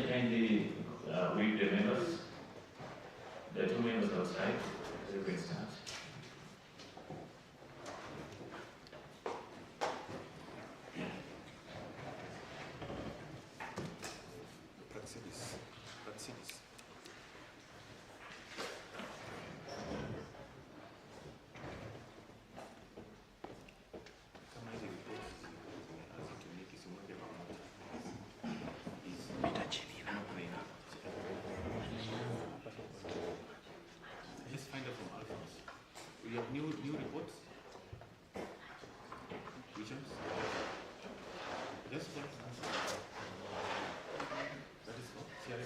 kindly read the members. There are two members outside. So you can start. Just find out from Alphonse. We have new reports. Which ones? Just one. That is what? CRA.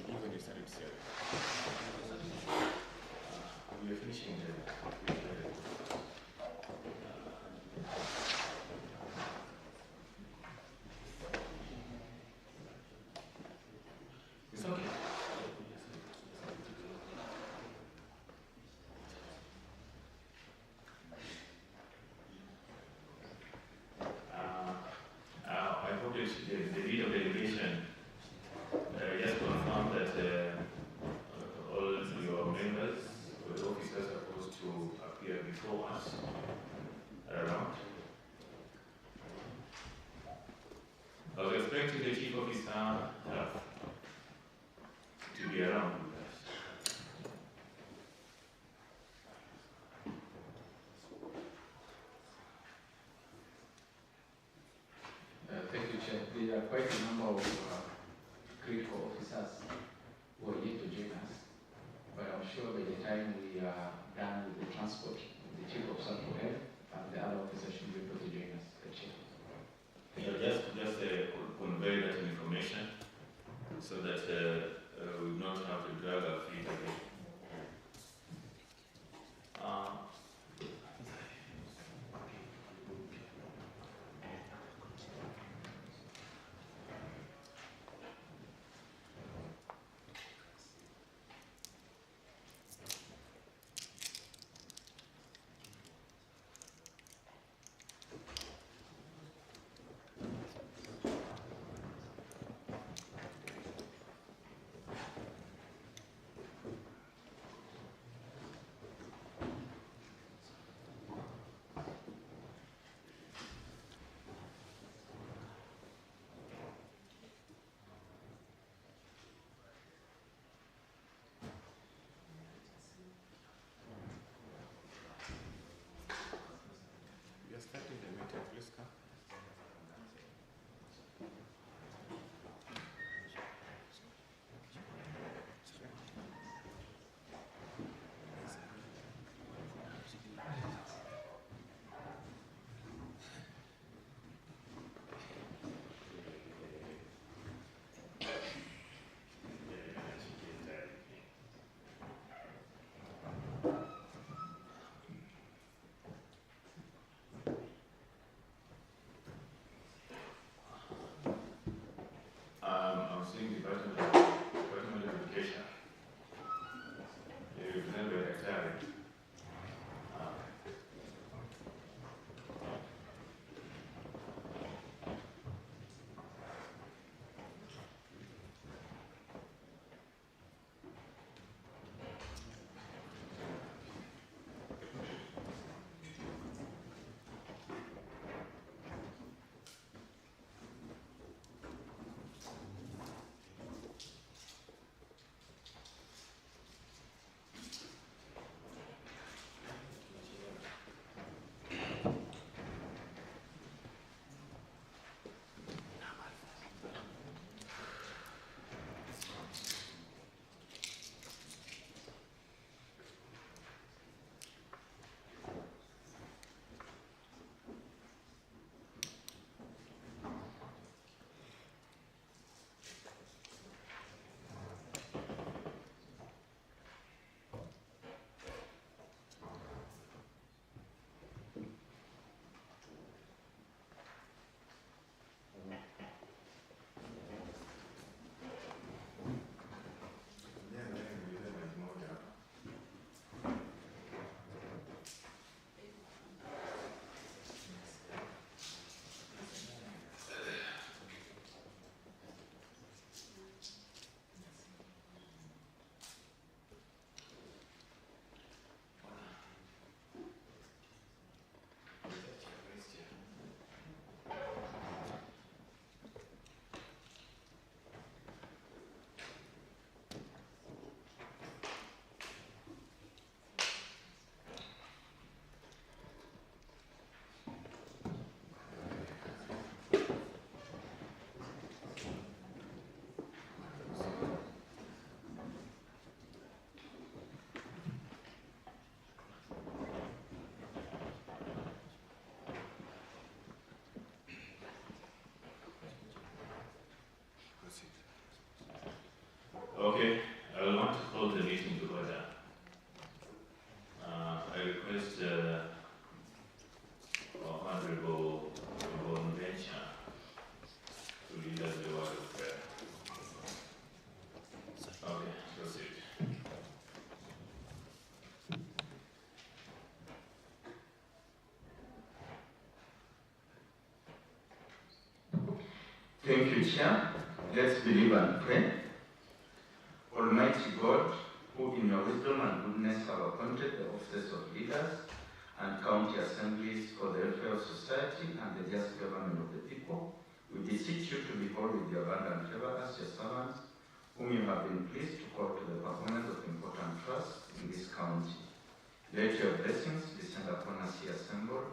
Even you started CRA. We are finishing the. It's okay. I hope the lead of delegation just confirmed that all your members or the officers are supposed to appear before us around. I was expecting the chief officer to be around with us. Thank you, Chair. There are quite a number of critical officers who are yet to join us, but I'm sure by the time we are done with the transport, the chief officer will help, and the other officers should be able to join us. Chair. Just convey that information so that we will not have to drag our feet again. Thank you, Chair. Let's believe and pray. Almighty God, who in your wisdom and goodness have appointed the offices of leaders and county assemblies for the welfare of society and the just government of the people, we beseech you to behold with your abundant favor as your servants, whom you have been pleased to call to the performance of important trusts in this county. Let your blessings descend upon us here assembled,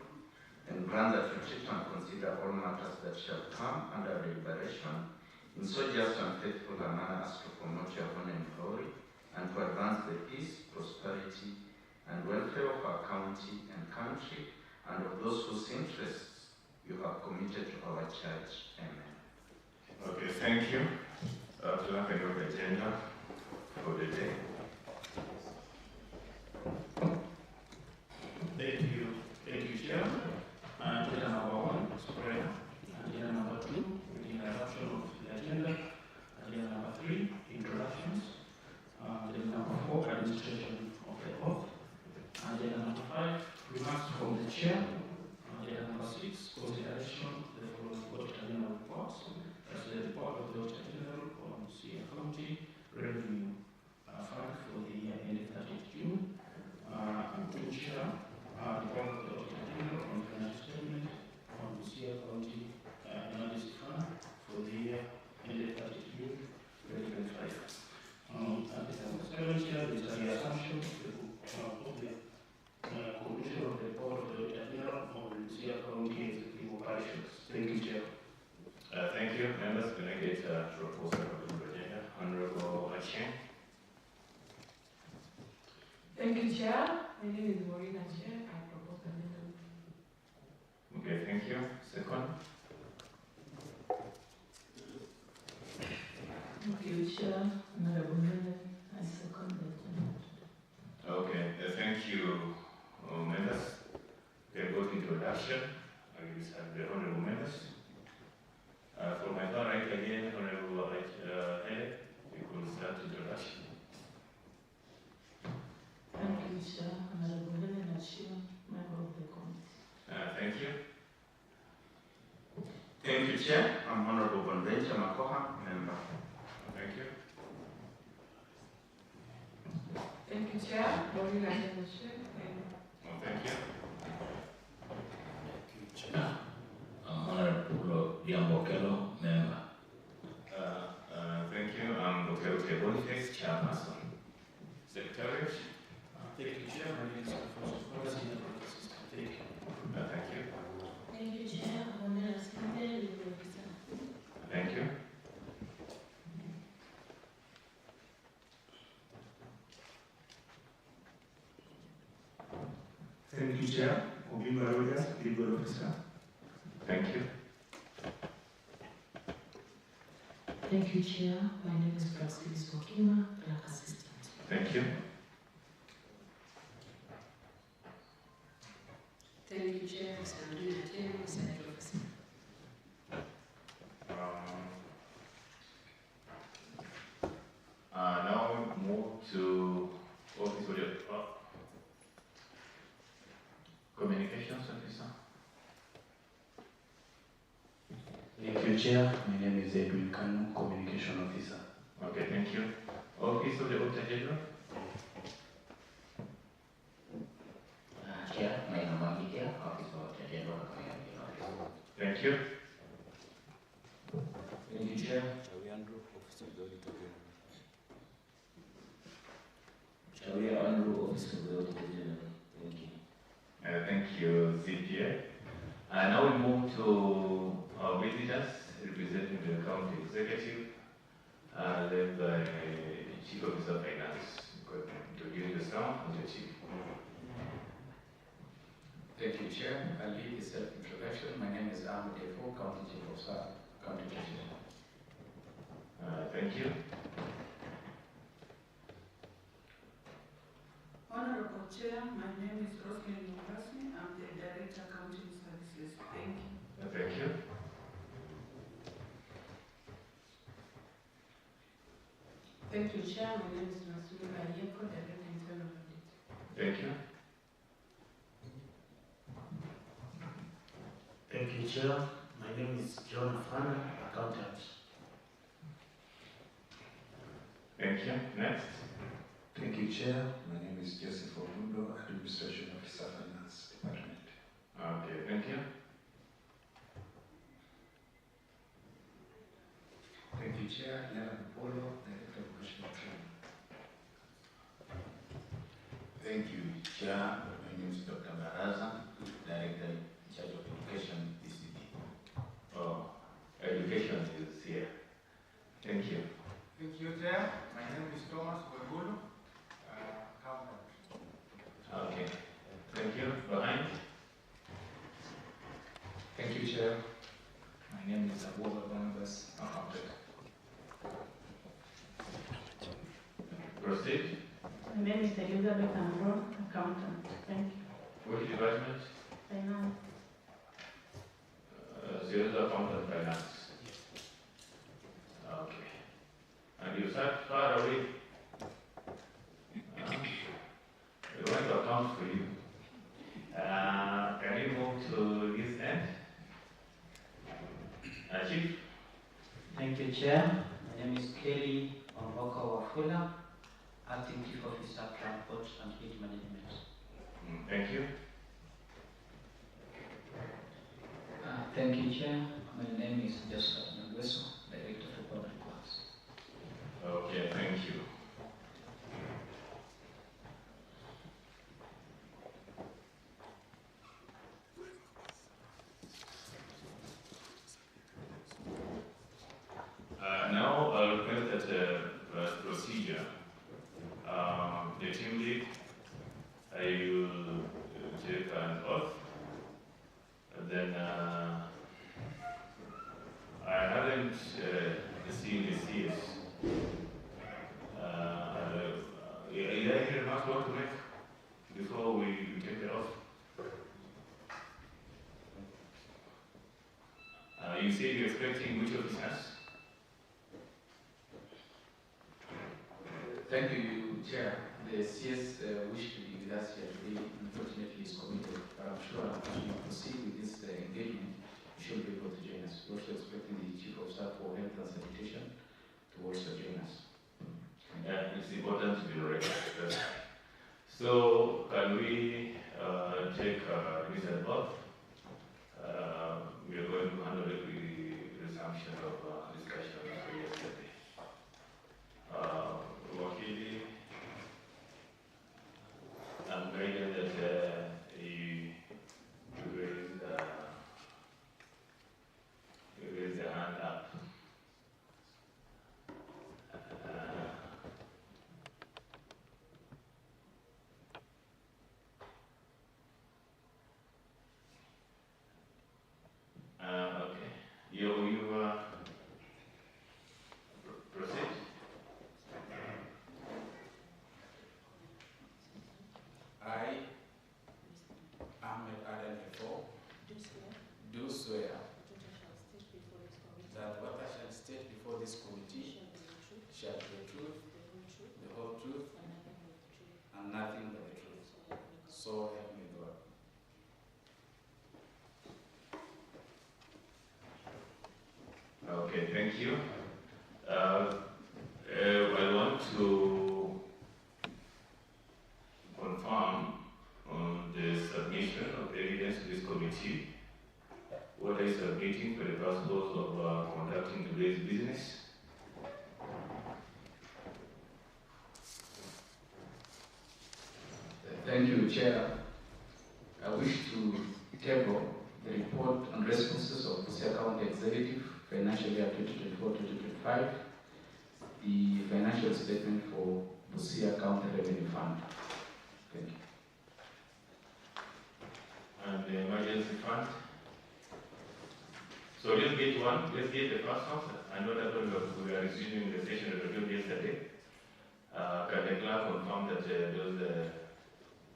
and grant that we treat and consider all matters that shall come under deliberation in so just and faithful a manner as to promote your honor and glory, and to advance the peace, prosperity, and welfare of our county and country, and of those whose interests you have committed to our church. Amen. Okay, thank you. To have a new agenda for the day. Thank you, Chair. Agenda number 1 is prayer. Agenda number 2, introduction of the agenda. Agenda number 3, introductions. Agenda number 4, administration of the oath. Agenda number 5, remarks from the chair. Agenda number 6, consideration of the following auditor general reports. That's the report of the auditor general on Busia County Revenue Fund for the year ending 30th June. To share report of the auditor general on financial statement on Busia County Emergency Fund for the year ending 30th June 2025. At the second share is the assumption of the conclusion of the report of the auditor general on Busia County executive operations. Thank you, Chair. Thank you, members. Can I get a proposal for the agenda? Honorable Achen. Thank you, Chair. My name is Maureen Achen. I propose the amendment. Okay, thank you. Second. Thank you, Chair. Honorable Member, I second the amendment. Okay, thank you, members. Okay, go to introduction. I will have the honorable members. For my far right again, honorable Hele, you could start introduction. Thank you, Chair. Honorable Helen Achia, member of the committee. Thank you. Thank you, Chair. I'm Honorable Bonventure Makoha, member. Thank you. Thank you, Chair. Maureen Achen, member. Thank you. Honorable Diambokelo, member. Thank you. I'm Dr. Uche Boniface, chairperson. Secretariat. Thank you, Chair. My name is Alfonso Flores, Senior Political Assistant. Thank you. Thank you. Thank you, Chair. Honorable Secretary, legal officer. Thank you. Thank you, Chair. Obimba Rogers, legal officer. Thank you. Thank you, Chair. My name is Praxis Bokima, clerk assistant. Thank you. Thank you, Chair. Mr. Maureen Achen, Research Officer. Now we move to Office of the Communications Officer. Thank you, Chair. My name is Edwin Kanu, Communication Officer. Okay, thank you. Office of the Auditor General. Chair, my name is Magidia, Office of the General Community Office. Thank you. Thank you, Chair. Andrew, Office of the Auditor General. Chair, Andrew, Office of the Auditor General. Thank you. Thank you, CPA. Now we move to our visitors representing the county executive, led by Chief Officer of Finance. Introduce yourself and your chief. Thank you, Chair. I'll lead the self-introduction. My name is Ahmed Defo, County Chief of Staff, County Treasurer. Thank you. Honorable Chair, my name is Rosemary Mukasmi. I'm the Director, Accounting Services. Thank you. Thank you. Thank you, Chair. My name is Nasuri Ayeko, Director, Internal Audit. Thank you. Thank you, Chair. My My name is John Fana, accountant. Thank you. Next. Thank you, Chair. My name is Joseph Obundo, Administration Officer, Finance Department. Okay, thank you. Thank you, Chair. Yana Polo, Director of National Training. Thank you, Chair. My name is Dr. Baraza, Director in charge of Education, ECD. Oh, education is here. Thank you. Thank you, Chair. My name is Thomas Webulu, accountant. Okay, thank you. Behind? Thank you, Chair. My name is Abuba Barnabas, accountant. Proceed. My name is Elizabeth Amro, accountant. Thank you. Which department? Finance. Sales accountant finance. Okay. And you sat far away. We want to account for you. Can you move to this end? Chief? Thank you, Chair. My name is Kelly Onwoko Wafula, Acting Chief Officer, Transport and Fleet Management. Thank you. Thank you, Chair. My name is Joseph Nagweso, Director for Public Works. Okay, thank you. Now I'll request that procedure. The team lead, I will take an oath. And then I haven't seen the CS. Is there any remarks you want to make before we take the oath? You said you're expecting which officers? Thank you, Chair. The CS wish to be with us here today. Unfortunately, is committed, but I'm sure as we proceed with this engagement, you should be able to join us. We're also expecting the Chief of Staff for Health and Sanitation to also join us. It's important to be ready. So, can we take this as oath? We are going to handle the resumption of discussion for yesterday. Wakili, I'm guided that you raise the hand up. Okay. You proceed. I, Ahmed Adam Efo, do swear that what I shall state before this committee shall be the truth, the whole truth, and nothing but the truth. So help me God. Okay, thank you. I want to confirm on the submission of evidence to this committee. What are you submitting for the purpose of conducting today's business? Thank you, Chair. I wish to table the report on responses of Busia County Executive, financial year 2024-2025, the financial statement for Busia County Revenue Fund. Thank you. And the emergency fund? So let's get one. Let's get the first one. I know that we are resuming the session that we did yesterday. Can the clerk confirm that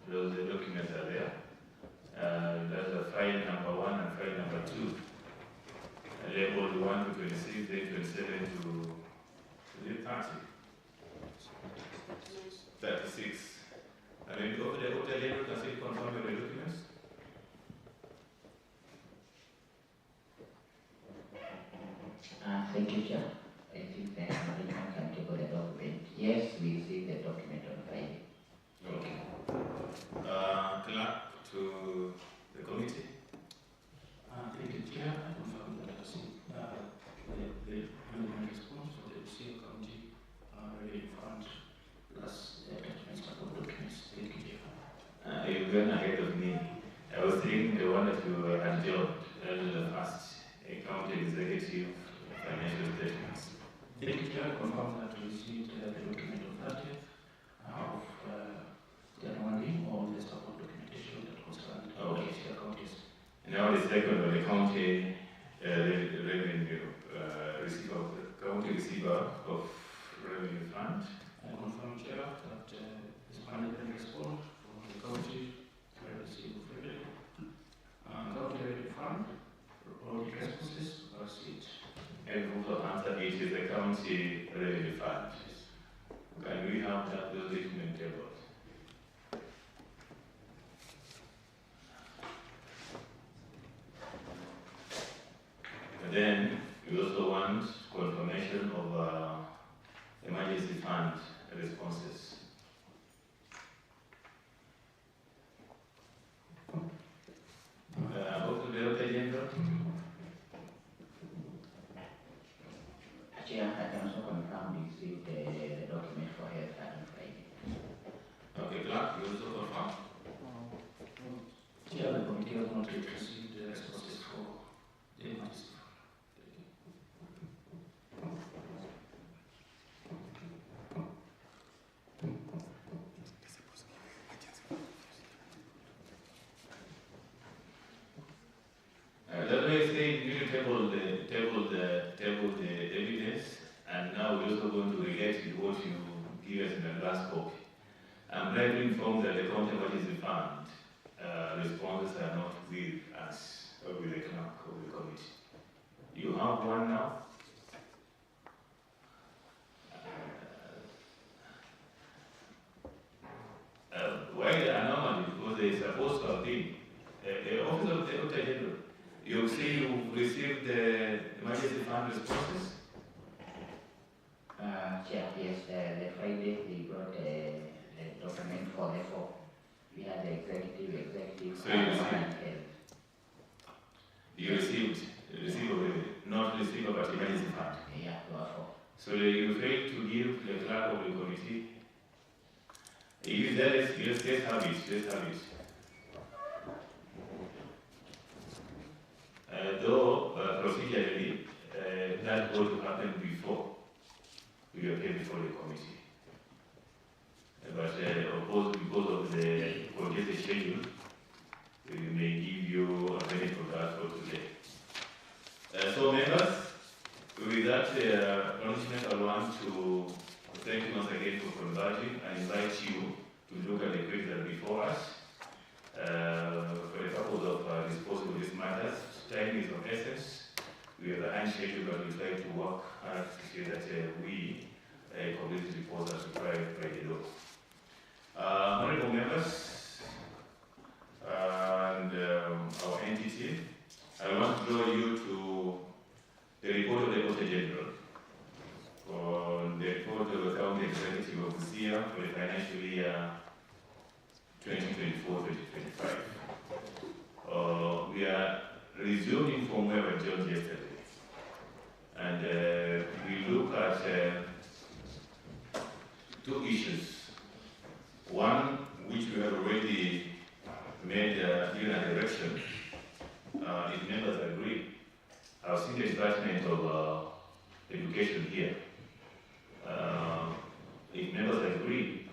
those documents are there? That's the file number 1 and file number 2. Labeled 1 to 26, then 27 to 30. 36. And when you go to the hotel label, can say confirm your documents? Thank you, Chair. I think the management can take over the document. Yes, we received the document on Friday. Okay. Clerk to the committee. Thank you, Chair. I confirm that I received the management response for the Busia County Revenue Fund plus the attachments of documents. Thank you, Chair. You've gone ahead of me. I was thinking the one that you had joined the first county executive financial statements. Thank you, Chair. I confirm that we received the document of 30th of January, all the support documentation that concerned Busia counties. Now the second of the county revenue receiver, county receiver of revenue fund. I confirm, Chair, that this management response from the county receive of revenue. County revenue fund, all the responses are received. And also answer it is the county revenue fund. Can we have that those document tabled? And then we also want confirmation of emergency fund responses. Also, the agenda. Chair, I can also confirm we received the document for health on Friday. Okay, clerk, you also confirm. Chair, the committee has not yet received the responses for the emergency. That's why I say you need to table the evidence, and now we're also going to relate to what you give us in the last copy. I'm glad to inform that the county emergency fund responses are not with us or with the clerk of the committee. You have one now. Why the anomaly? Because they supposed to have been the office of the Auditor General. You say you received the emergency fund responses? Chair, yes, the Friday we brought the document for the four. We had the executive, So you received? and health. You received not received but emergency fund? Yeah, there were four. So you failed to give the clerk of the committee. If there is, let's have it, let's have it. Though procedurally, that ought to happen before we appear before the committee. But of course, because of the congested schedule, we may give you a minute for that for today. So members, with that acknowledgement, I want to thank you once again for converging and invite you to look at the quiz that before us for the purpose of disposing of these matters. Time is of essence. We have a schedule, but we try to work hard to see that we complete the reports as required by the law. Honorable members and our entity, I want to draw you to the report of the Auditor General on the report of the County Executive of Busia for the financial year 2024-2025. We are resuming from where we adjourned yesterday, and we look at two issues. One, which we have already made given a direction, if members agree. I've seen the Department of Education here. If members agree,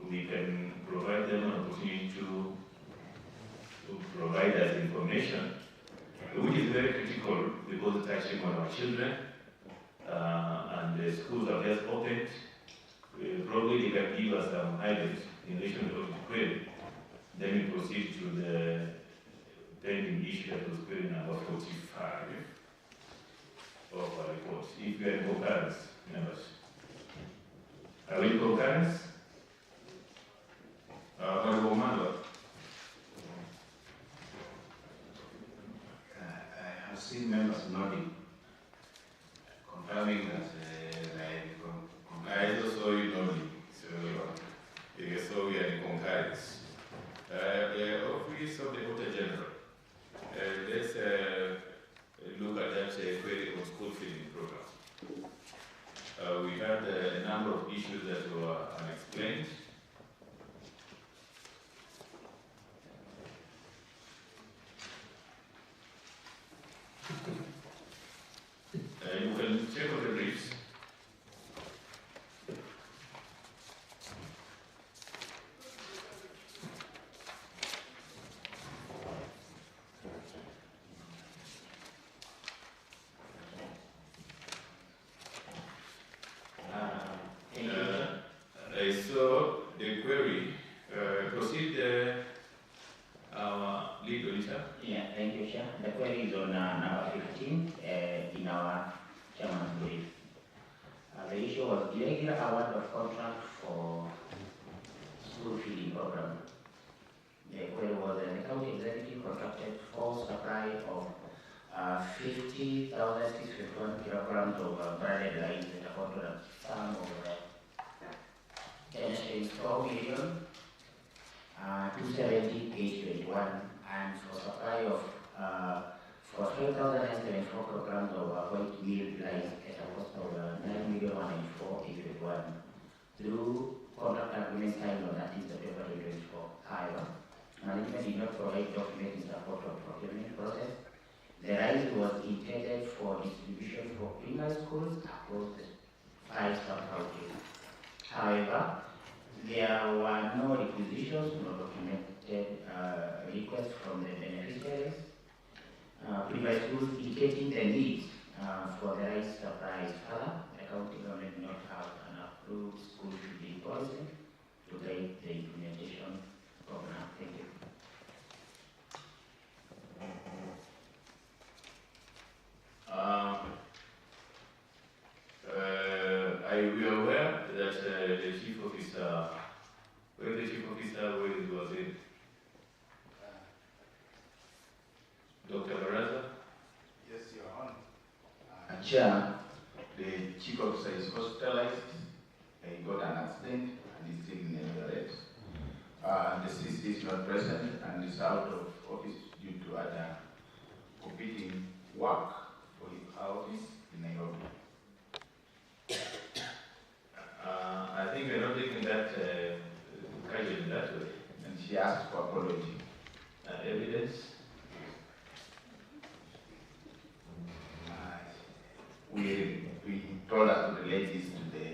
we can provide them an opportunity to provide us information, which is very critical because it's touching on our children, and the schools have just opened. Probably they can give us some highlights in relation to the query. Then we proceed to the pending issue that was query number 45 of our report. If you are in concurrence, members. Are we in concurrence? Honorable Mandor. I have seen members nodding. confirming that I also saw you know me, so we are in concurrence. The Office of the Auditor General, let's look at that query on school feeding program. We had a number of issues that were unexplained. You can check on the briefs. So the query, proceed our lead auditor. Yeah, thank you, Chair. The query is on number 15 in our chairman's brief. The issue was irregular award of contract for school feeding program. The query was the county executive contracted for supply of 50,651 kilograms of breaded rice at a contract sum of 10.4 million, 270,821, and for supply of for 12,074 kilograms of white meal rice at a cost of 9,194,821 through contract agreement signed on 13 September 2024. However, management did not provide documents in support of procurement process. The rice was intended for distribution for primary schools across the 5 sub-counties. However, there were no requisitions, no documented requests from the beneficiaries. Primary schools indicating the needs for the rice supplies. Further, the county government did not have an approved school feeding policy to guide the implementation program. Thank you. We are aware that the chief officer, where it was in? Dr. Baraza? Yes, Your Honor. Chair, the chief officer is hospitalized. He got an accident and is taking a rest. The CC is not present and is out of office due to other competing work for his office in Nairobi. I think we're not taking that casually in that way. And she asked for apology. Evidence? We told her to relate this to the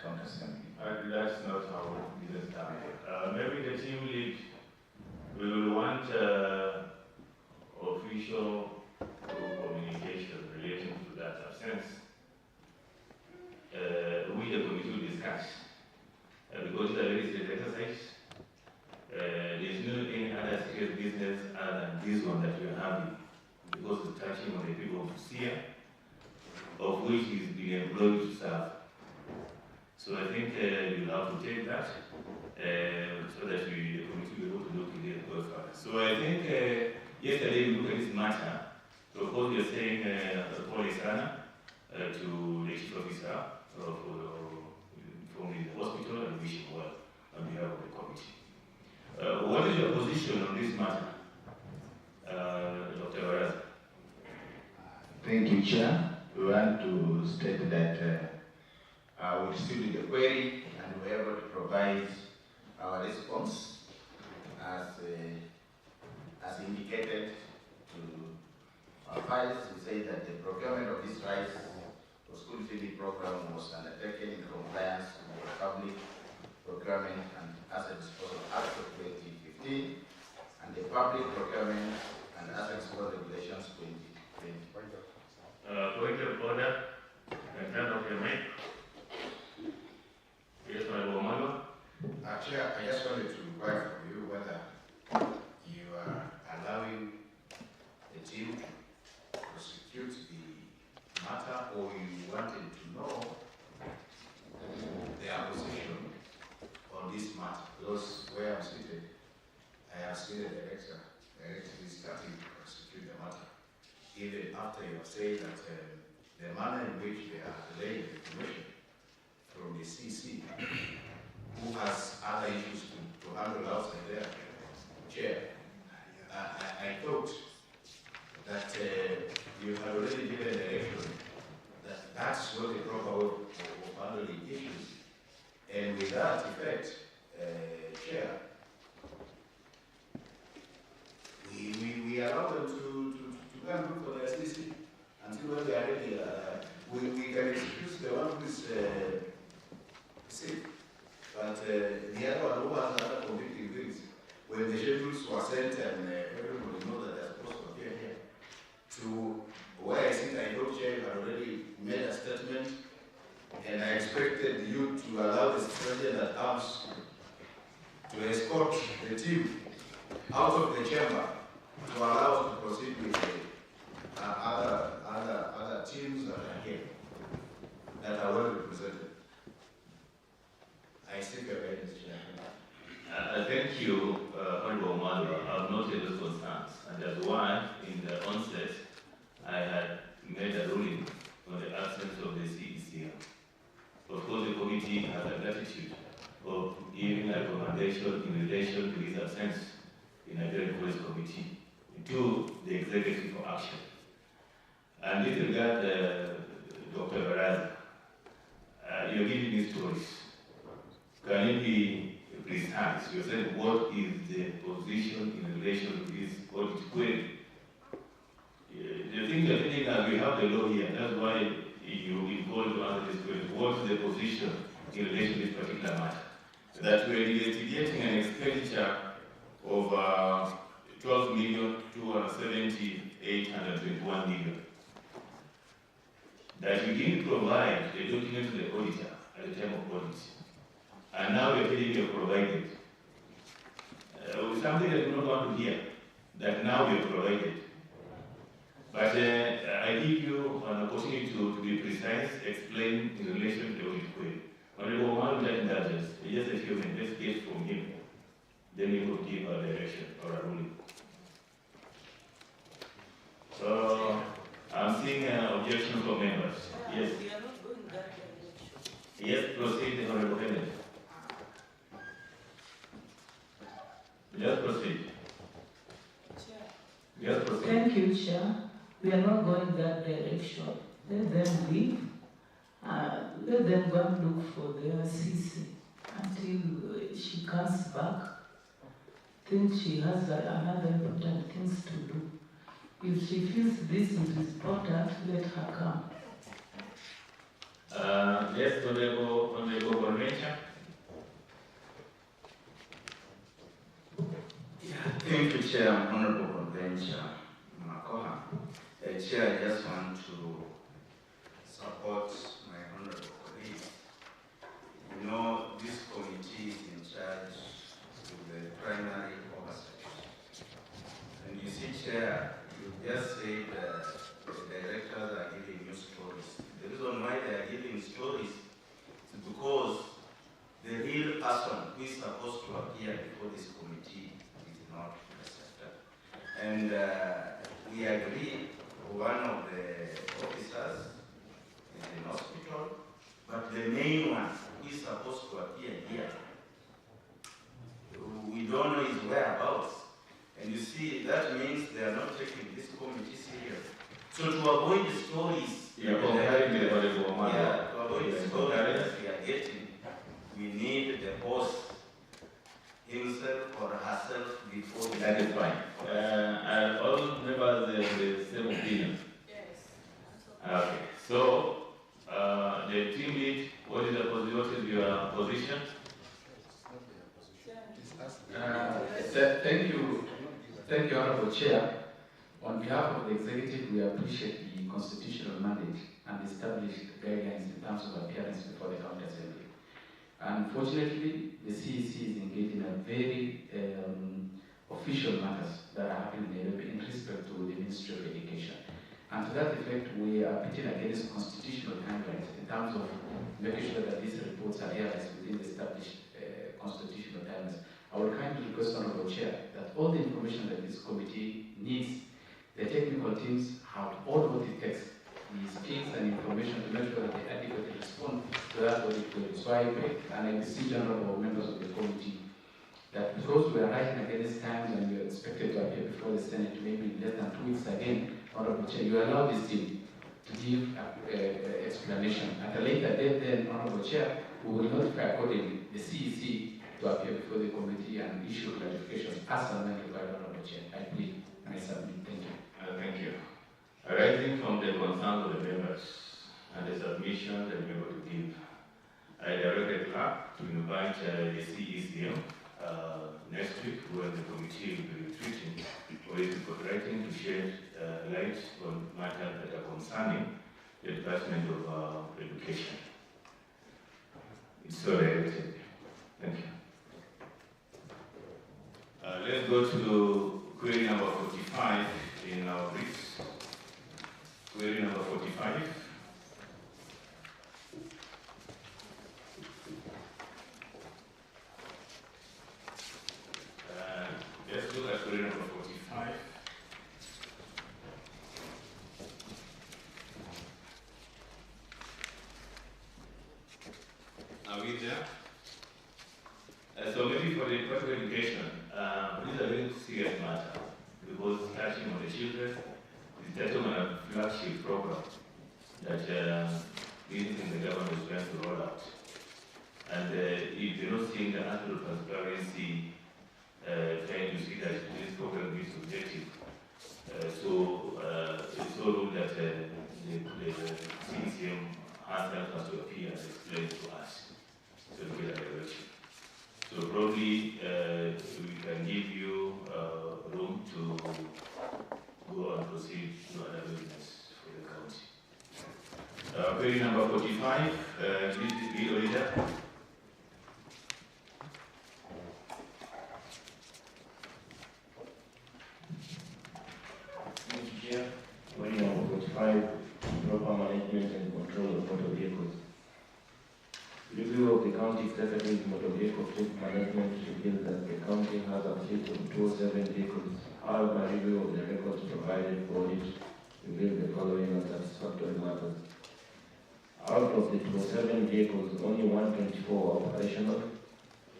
county assembly. That's not how business done. Maybe the team lead will want official communication relating to that absence. We the committee will discuss. Because it's a legislative exercise, there is no any other serious business other than this one that we are having. Because it's touching on the people of Busia, of which is being employed to serve. So I think you'll have to take that so that the committee will be able to look at it further. So I think yesterday we looked at this matter. So of course we are saying Paul Isana to the chief officer from the hospital and wish him well on behalf of the committee. What is your position on this matter, Dr. Baraza? Thank you, Chair. We want to state that we received the query and we were able to provide our response as indicated to our files. We say that the procurement of this rice for school feeding program was undertaken in compliance with the Public Procurement and Asset Disposal Act of 2015 and the Public Procurement and Asset Disposal Regulations 2020. Point of order, and turn off your mic. Yes, my Bomalo. Chair, I just wanted to inquire from you whether you are allowing the team to prosecute the matter or you wanted to know their position on this matter. Because where I'm seated, I have seen the director directly starting to prosecute the matter. Even after you have said that the manner in which they are relaying the information from the CC, who has other issues to handle outside their chair. I thought that you had already given a direction that that's not the proper way of handling issues. And with that effect, Chair, we allow them to go and look for the SDC until when they are ready. We can excuse the one who is sick, but the other one who has other convicting things, when the schedules were sent and everybody knows that they are supposed to appear here, to where I think I know Chair had already made a statement, and I expected you to allow the situation that comes to escort the team out of the chamber to allow us to proceed with the other teams that are here, that are well represented. I seek your guidance, Chair. Thank you, Honorable Mother. I've noted those concerns, and that's why, in the onset, I had made a ruling on the absence of the CEC. Of course, the committee has a gratitude of giving a recommendation in relation to his absence in a Nigerian Police Committee to the executive for action. And with regard Dr. Baraza, you're giving me stories. Can you be precise? You said what is the position in relation to this audit query? The thing you're thinking that we have the law here, that's why you involved to answer this question. What's the position in relation to this particular matter? That we're investigating an expenditure of 12,270,821 million. That we didn't provide the document to the auditor at the time of audit. And now we're telling you provided. Something that we don't want to hear, that now we have provided. But I give you an opportunity to be precise, explain in relation to the audit query. Honorable Omar, without indulgence, just a few minutes, let's get from him. Then we will give a direction or a ruling. So, I'm seeing an objection from members. Yes. We are not going that direction. Yes, proceed, Honorable Kennedy. Just proceed. Just proceed. Thank you, Chair. We are not going that direction. Let them leave. Let them go and look for their CC until she comes back. I think she has another important things to do. If she feels this is important, let her come. Yes, Honorable Convention. Thank you, Chair, Honorable Convention. Makoha. Chair, I just want to support my honorable colleague. You know, this committee is in charge of the primary oversight. And you see, Chair, you just said the directors are giving you stories. The reason why they are giving stories is because the real person who is supposed to appear before this committee is not accepted. And we agree one of the officers is in hospital, but the main one who is supposed to appear here, we don't know his whereabouts. And you see, that means they are not taking this committee serious. So to avoid the stories, to avoid the stories that we are getting, we need the host himself or herself before the That is fine. Are all members the same opinion? Yes. Okay. So, the team lead, what is your position? Thank you, Honorable Chair. On behalf of the Executive, we appreciate the constitutional mandate and established guidelines in terms of appearance before the County Assembly. Unfortunately, the CEC is engaged in a very official matters that are happening in Nairobi in respect to the Ministry of Education. And to that effect, we are pitting against constitutional guidelines in terms of making sure that these reports are realized within the established constitutional guidelines. I would kindly request, Honorable Chair, that all the information that this committee needs, the technical teams have all what it takes, the skills and So that's what it is. So I beg and I beseech honorable members of the committee that because we are writing against times and we are expected to appear before the Senate maybe in less than 2 weeks again, Honorable Chair, you allow this team to give explanation. At a later date then, Honorable Chair, we will notify accordingly the CEC to appear before the committee and issue clarifications as and when required, Honorable Chair. I plead and I submit. Thank you. Thank you. Arising from the concerns of the members and the submission that we are going to give, I directed clerk to invite the CECM next week when the committee will be retreating for his writing to shed light on matters that are concerning the Department of Education. It's so directed. Thank you. Let's go to query number 45 in our briefs. Query number 45. Let's look at query number 45. Are we there? So maybe for the Department of Education, this is a very serious matter because touching on the children is touching on a flagship program that the government is going to roll out. And if you're not seeing the natural transparency, trying to see that this program meets objective. So it's so ruled that the CECM has to appear and explain to us so we get a direction. So probably we can give you room to go and proceed to other business for the county. Query number 45, please be reader. Mr. Chair, query number 45, proper management and control of motor vehicles. Review of the county secretary's motor vehicle fleet management reveals that the county has a fleet of 207 vehicles. However, review of the records provided for it reveals the following unsatisfactory matters. Out of the 207 vehicles, only 124 were operational,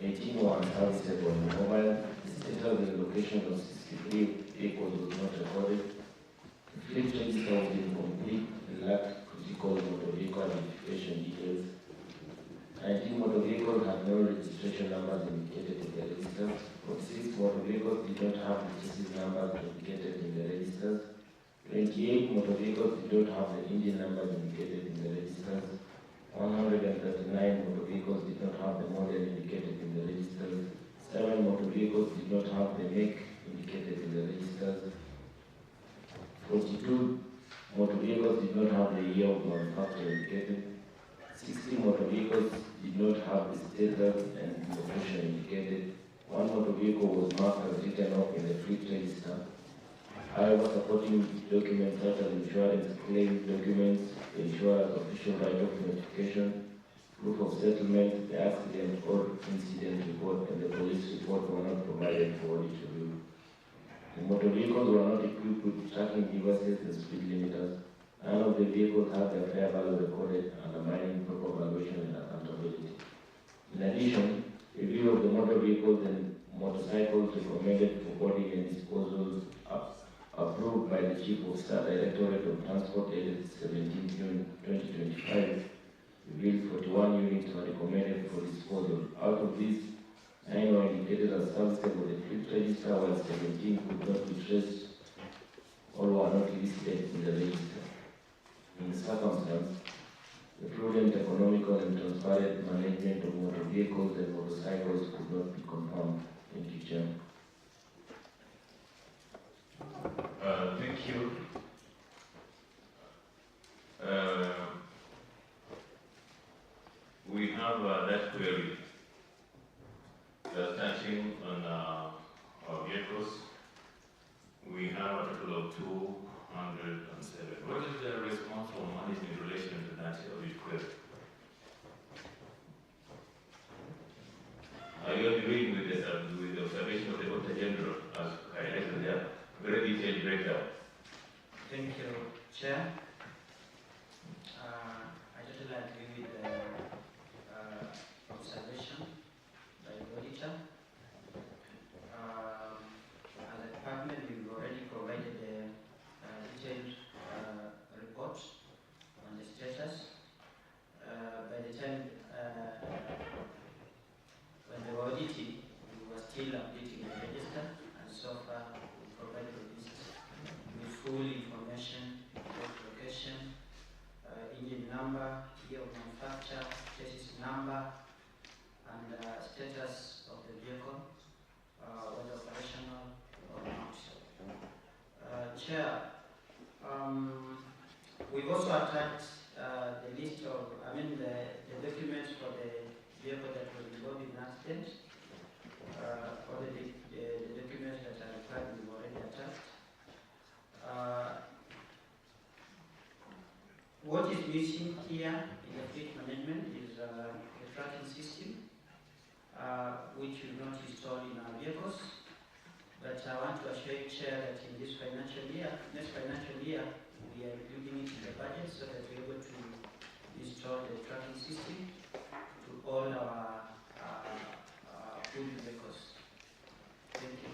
18 were unserviceable and mobile. The status and location of 63 vehicles was not recorded. The fleet register was incomplete and lacked critical motor vehicle identification details. 19 motor vehicles had no registration numbers indicated in the register. 46 motor vehicles did not have chassis numbers indicated in the registers. 28 motor vehicles did not have the engine numbers indicated in the registers. 139 motor vehicles did not have the model indicated in the registers. 7 motor vehicles did not have the make indicated in the registers. 42 motor vehicles did not have the year of manufacture indicated. 60 motor vehicles did not have the status and location indicated. 1 motor vehicle was marked as written off in the fleet register. However, supporting documents such as insurance claim documents, the insurer's official write-off notification, proof of settlement, the accident or incident report, and the police report were not provided for audit review. The motor vehicles were not equipped with tracking devices and speed limiters. None of the vehicles had their fair value recorded, undermining proper valuation and accountability. In addition, review of the motor vehicles and motorcycles recommended for boarding and disposal approved by the Chief of Staff Directorate of Transport dated 17 June 2025 revealed 41 units were recommended for disposal. Out of these, 9 were indicated as serviceable in the fleet register, while 17 could not be traced or were not listed in the register. In the circumstance, the prudent, economical, and transparent management of motor vehicles and motorcycles could not be confirmed. Thank you, Chair. Thank you. We have that query touching on our vehicles. We have a total of 207. What is the response from management in relation to that audit query? Are you agreeing with the observation of the Auditor General as highlighted there? Very detailed breakdown. Thank you, Chair. I totally agree with the auditor. As a department, we've already provided a detailed report on the status. By the time when they were auditing, we were still updating the register, and so far we provided a list with full information, location, engine number, year of manufacture, chassis number, and status of the vehicle, whether operational or not. Chair, we've also attached the list of, the documents for the vehicle that was involved in an accident. All the documents that are required, we've already attached. What is missing here in the fleet management is the tracking system, which we've not installed in our vehicles. But I want to assure you, Chair, that in this financial year, next financial year, we are including it in the budget so that we're able to install the tracking system to all our food vehicles. Thank you.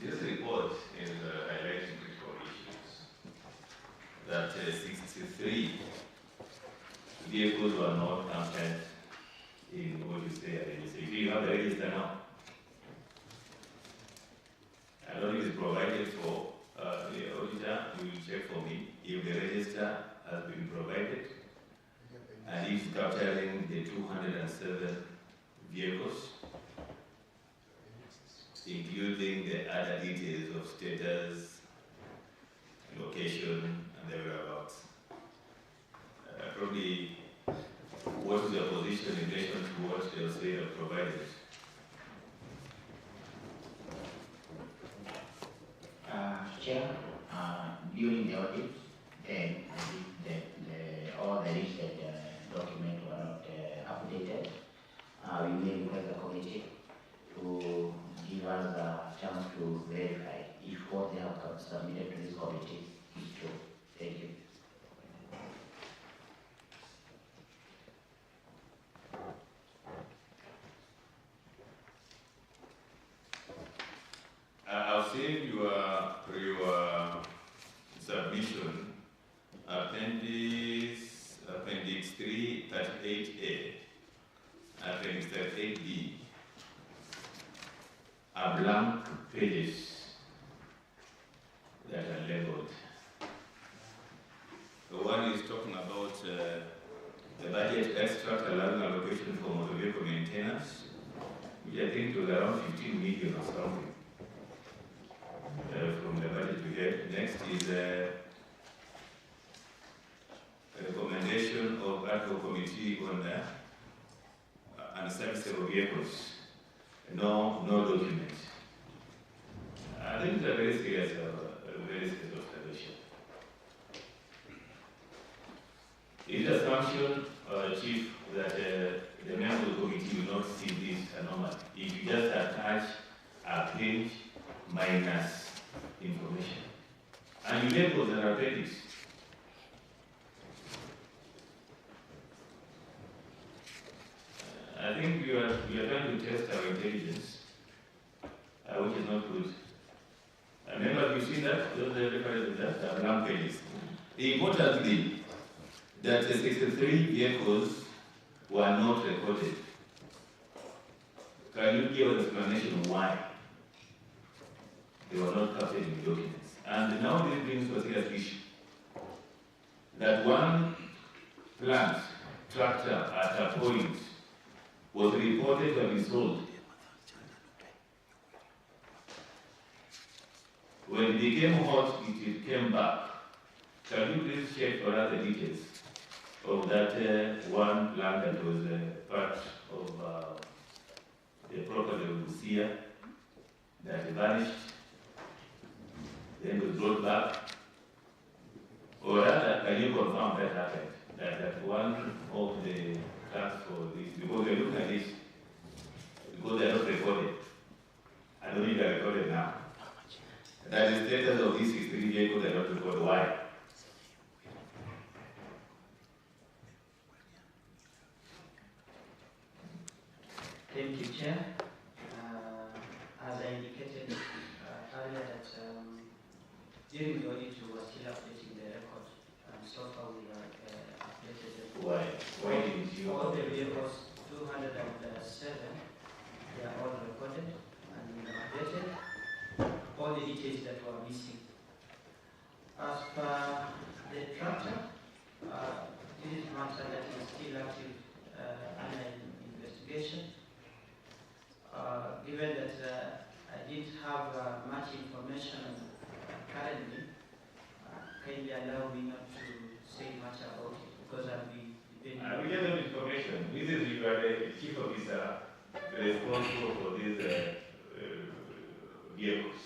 This report is highlighting critical issues. That 63 vehicles were not counted in what you say a register. If you have the register now, I don't know if it's provided for the auditor, you will check for me if the register has been provided and if it's capturing the 207 vehicles, including the other details of status, location, and the whereabouts. Probably, what is your position in relation to what they say are provided? Chair, during the audit, all the listed documents were not updated. We may request the committee to give us a chance to verify if what they have submitted to this committee is true. Thank you. I've seen your submission, Appendix 3, 38A, Appendix 38B, are blank pages that are labeled. The one is talking about the budget extract allowing allocation for motor vehicle maintenance, which I think was around 15 million or something. From the budget we had. Next is a recommendation of ad hoc committee on unserviceable vehicles. No document. I think it's a very serious observation. Is the assumption, Chief, that the members of the committee will not see this anomaly? If you just attach a page minus information. And you label the appendix. I think we are trying to test our intelligence, which is not good. Remember, you see that? Those references that are blank pages. Importantly, that the 63 vehicles were not recorded. Can you give an explanation why they were not captured in the documents? And now this brings to a serious issue. That one plant tractor at a point was reported to have been sold. When it became hot, it came back. Can you please check for us the details of that one plant that was part of the property of Busia that vanished, then was brought back? Or rather, can you confirm that happened? That one of the plants for this, because we're looking at this, because they're not recorded. I don't think they're recorded now. That the status of these 63 vehicles are not recorded. Why? Thank you, Chair. As I indicated earlier that during the audit we were still updating the record, and so far we have updated the Why didn't you? all the vehicles, 207, they are all recorded and we have updated all the details that were missing. As per the tractor, this is matter that is still active under investigation. Given that I didn't have much information currently, kindly allow me not to say much about it because I'll be depending. We get no information. This is you are the chief officer responsible for these vehicles.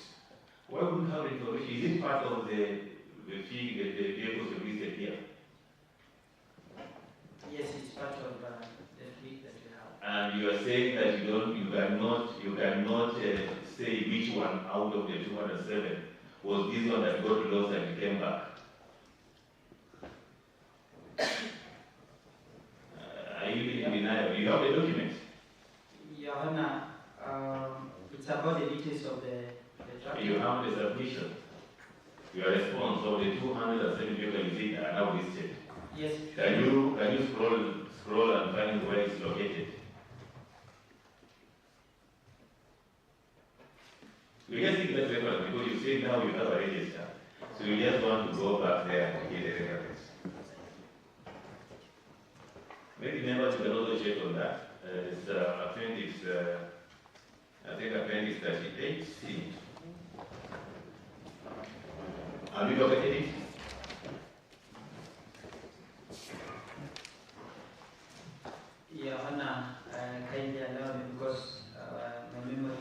Why wouldn't have information? Is it part of the fee that the vehicles are listed here? Yes, it's part of the fleet that we have. And you are saying that you cannot say which one out of the 207 was this one that got lost and came back. Are you in denial? You have the documents? Your Honor, it's about the details of the traffic. You have the submission. Your response of the 207 vehicles you think are now listed. Yes. Can you scroll and find where it's located? We just think that record because you say now you have a register. So you just want to go back there and get the records. Maybe members can also check on that. It's appendix, I think appendix 38C. Have you located it? Your Honor, kindly allow me because my memory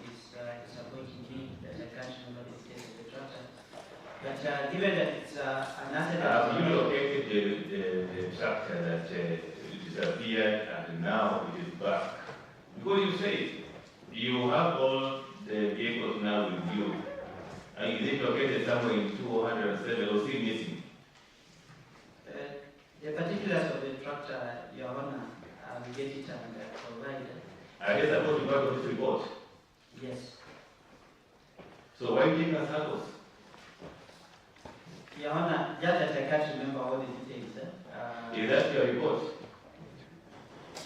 is disappointing me that I can't remember the details of the tractor. But given that it's an asset... Have you located the tractor that disappeared and now it is back? Because you say you have all the vehicles now with you. And is it located somewhere in 207 or still missing? The particulars of the tractor, Your Honor, I will get it and provide it. I guess I got part of this report. Yes. So why give us circles? Your Honor, just that I can't remember all the details. Is that your report?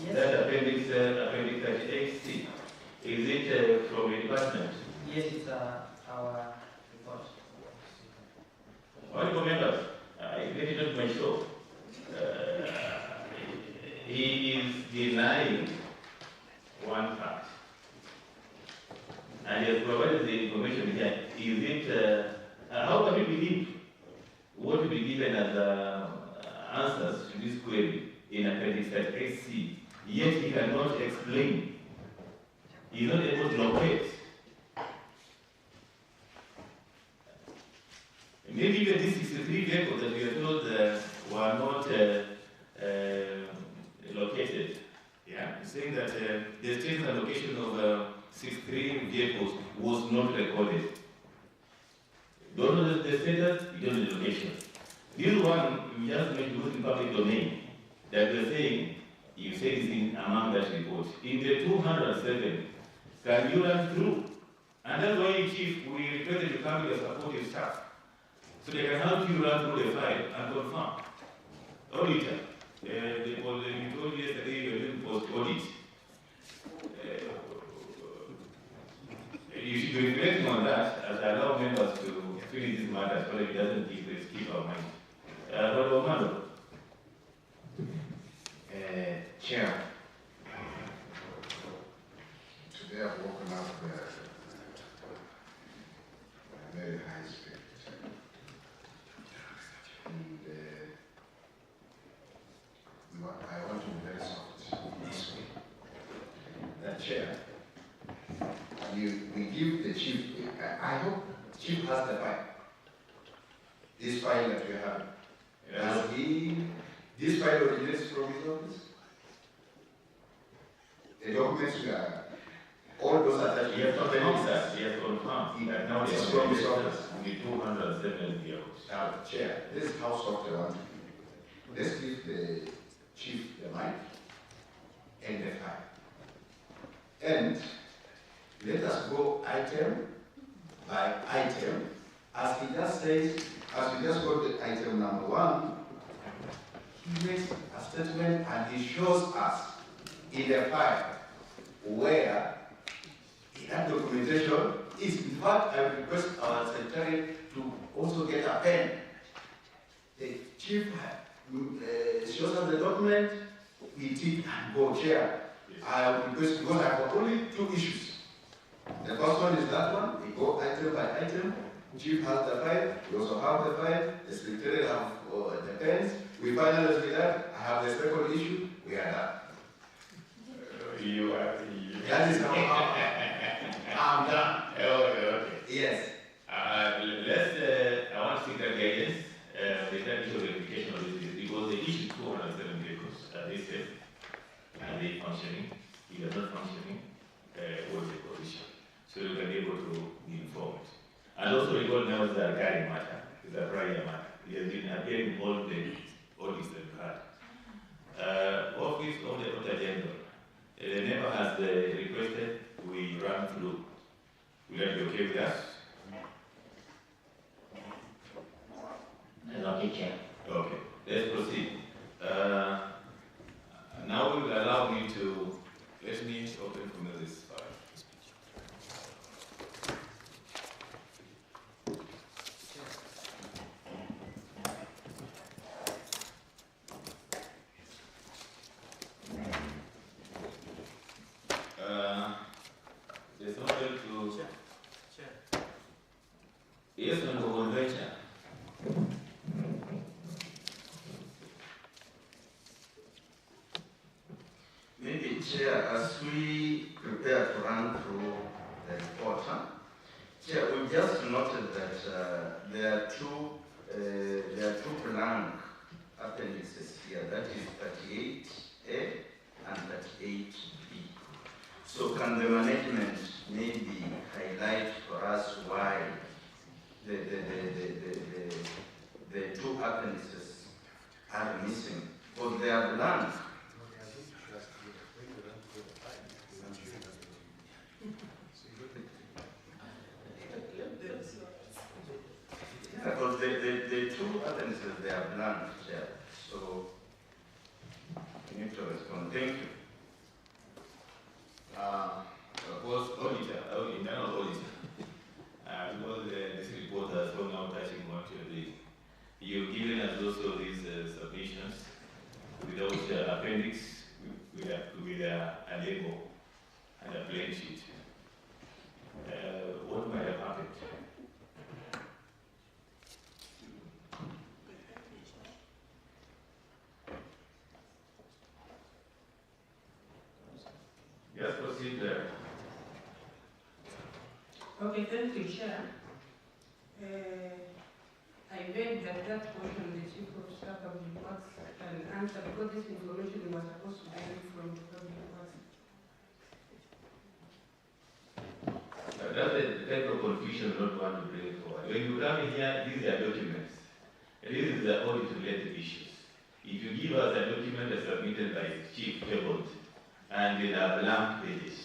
Yes. That appendix 38C. Is it from a department? Yes, it's our report. Honorable members, I get it on my show. He is denying one fact. And he has provided the information here. Is it, how can we believe what will be given as answers to this query in appendix 38C, yet he cannot explain? He is not able to locate. Maybe even these 63 vehicles that we are told were not located. Yeah, saying that the status and location of 63 vehicles was not recorded. Don't know the status, you don't know the location. This one, we just made to use in public domain. That we're saying, you say this in among that report. In the 207, can you run through? And that's why, Chief, we requested you come with a supportive staff. So they can help you run through the file and confirm. Auditor, we told you yesterday you were doing post-audit. You should be reflecting on that as I allow members to finish this matter so that it doesn't keep our mind. Dr. Omando. Chair, today I've woken up at a very high spirit. And I want to be very soft this way. Chair, we give the chief, I hope chief has the file. This file that we have. Has this file originates from his office? The documents we are, all those attached. Yes, confirmed that. Yes, confirmed. Now it's from his office. Only 207 vehicles. Chair, this is how soft I want to be. Let's give the chief the mic and the file. And let us go item by item. As he just says, as we just go to item number 1, he makes a statement and he shows us in the file where that documentation is. In fact, I request our secretary to also get a pen. The chief shows us the document, we take and go chair. I request, because I have only 2 issues. The first one is that one, we go item by item. Chief has the file, we also have the file, the secretary have the pens. We finalize with that, I have the second issue, we are done. That is how I'm done. Okay. Yes. Let's, I want to seek that guidance, the issue of verification of this, because the issue 207 vehicles, they said, are they functioning? If they are not functioning, what is the position? So you can be able to be informed. And also recognize that carrying matter is a prior matter. It has been appearing all the audits that we had. Office of the Auditor General. The member has requested we run through. Will that be okay with us? Okay, Chair. Okay, let's proceed. Now we will allow me to, let me open from this file. There's no way to... Yes, on the convention. Maybe, Chair, as we prepare to run through the report, Chair, we just noted that there are two blank appendices here, that is 38A and 38B. So can the management maybe highlight for us why the 2 appendices are missing? Because they are blank. Because the 2 appendices, they are blank, Chair. So you need to respond. Thank you. Was auditor, internal auditor. Because this report has gone out touching on you've given us also these submissions without appendix, with a label and a plain sheet. What might have happened? Yes, proceed there. Okay, thank you, Chair. I beg that portion the Chief of Staff of the Works can answer, because this information was supposed to be from the Public Works. That's the type of confusion we don't want to bring forward. When you come in here, these are documents. And this is the audit-related issues. If you give us a document that's submitted by Chief tabled, and in a blank pages,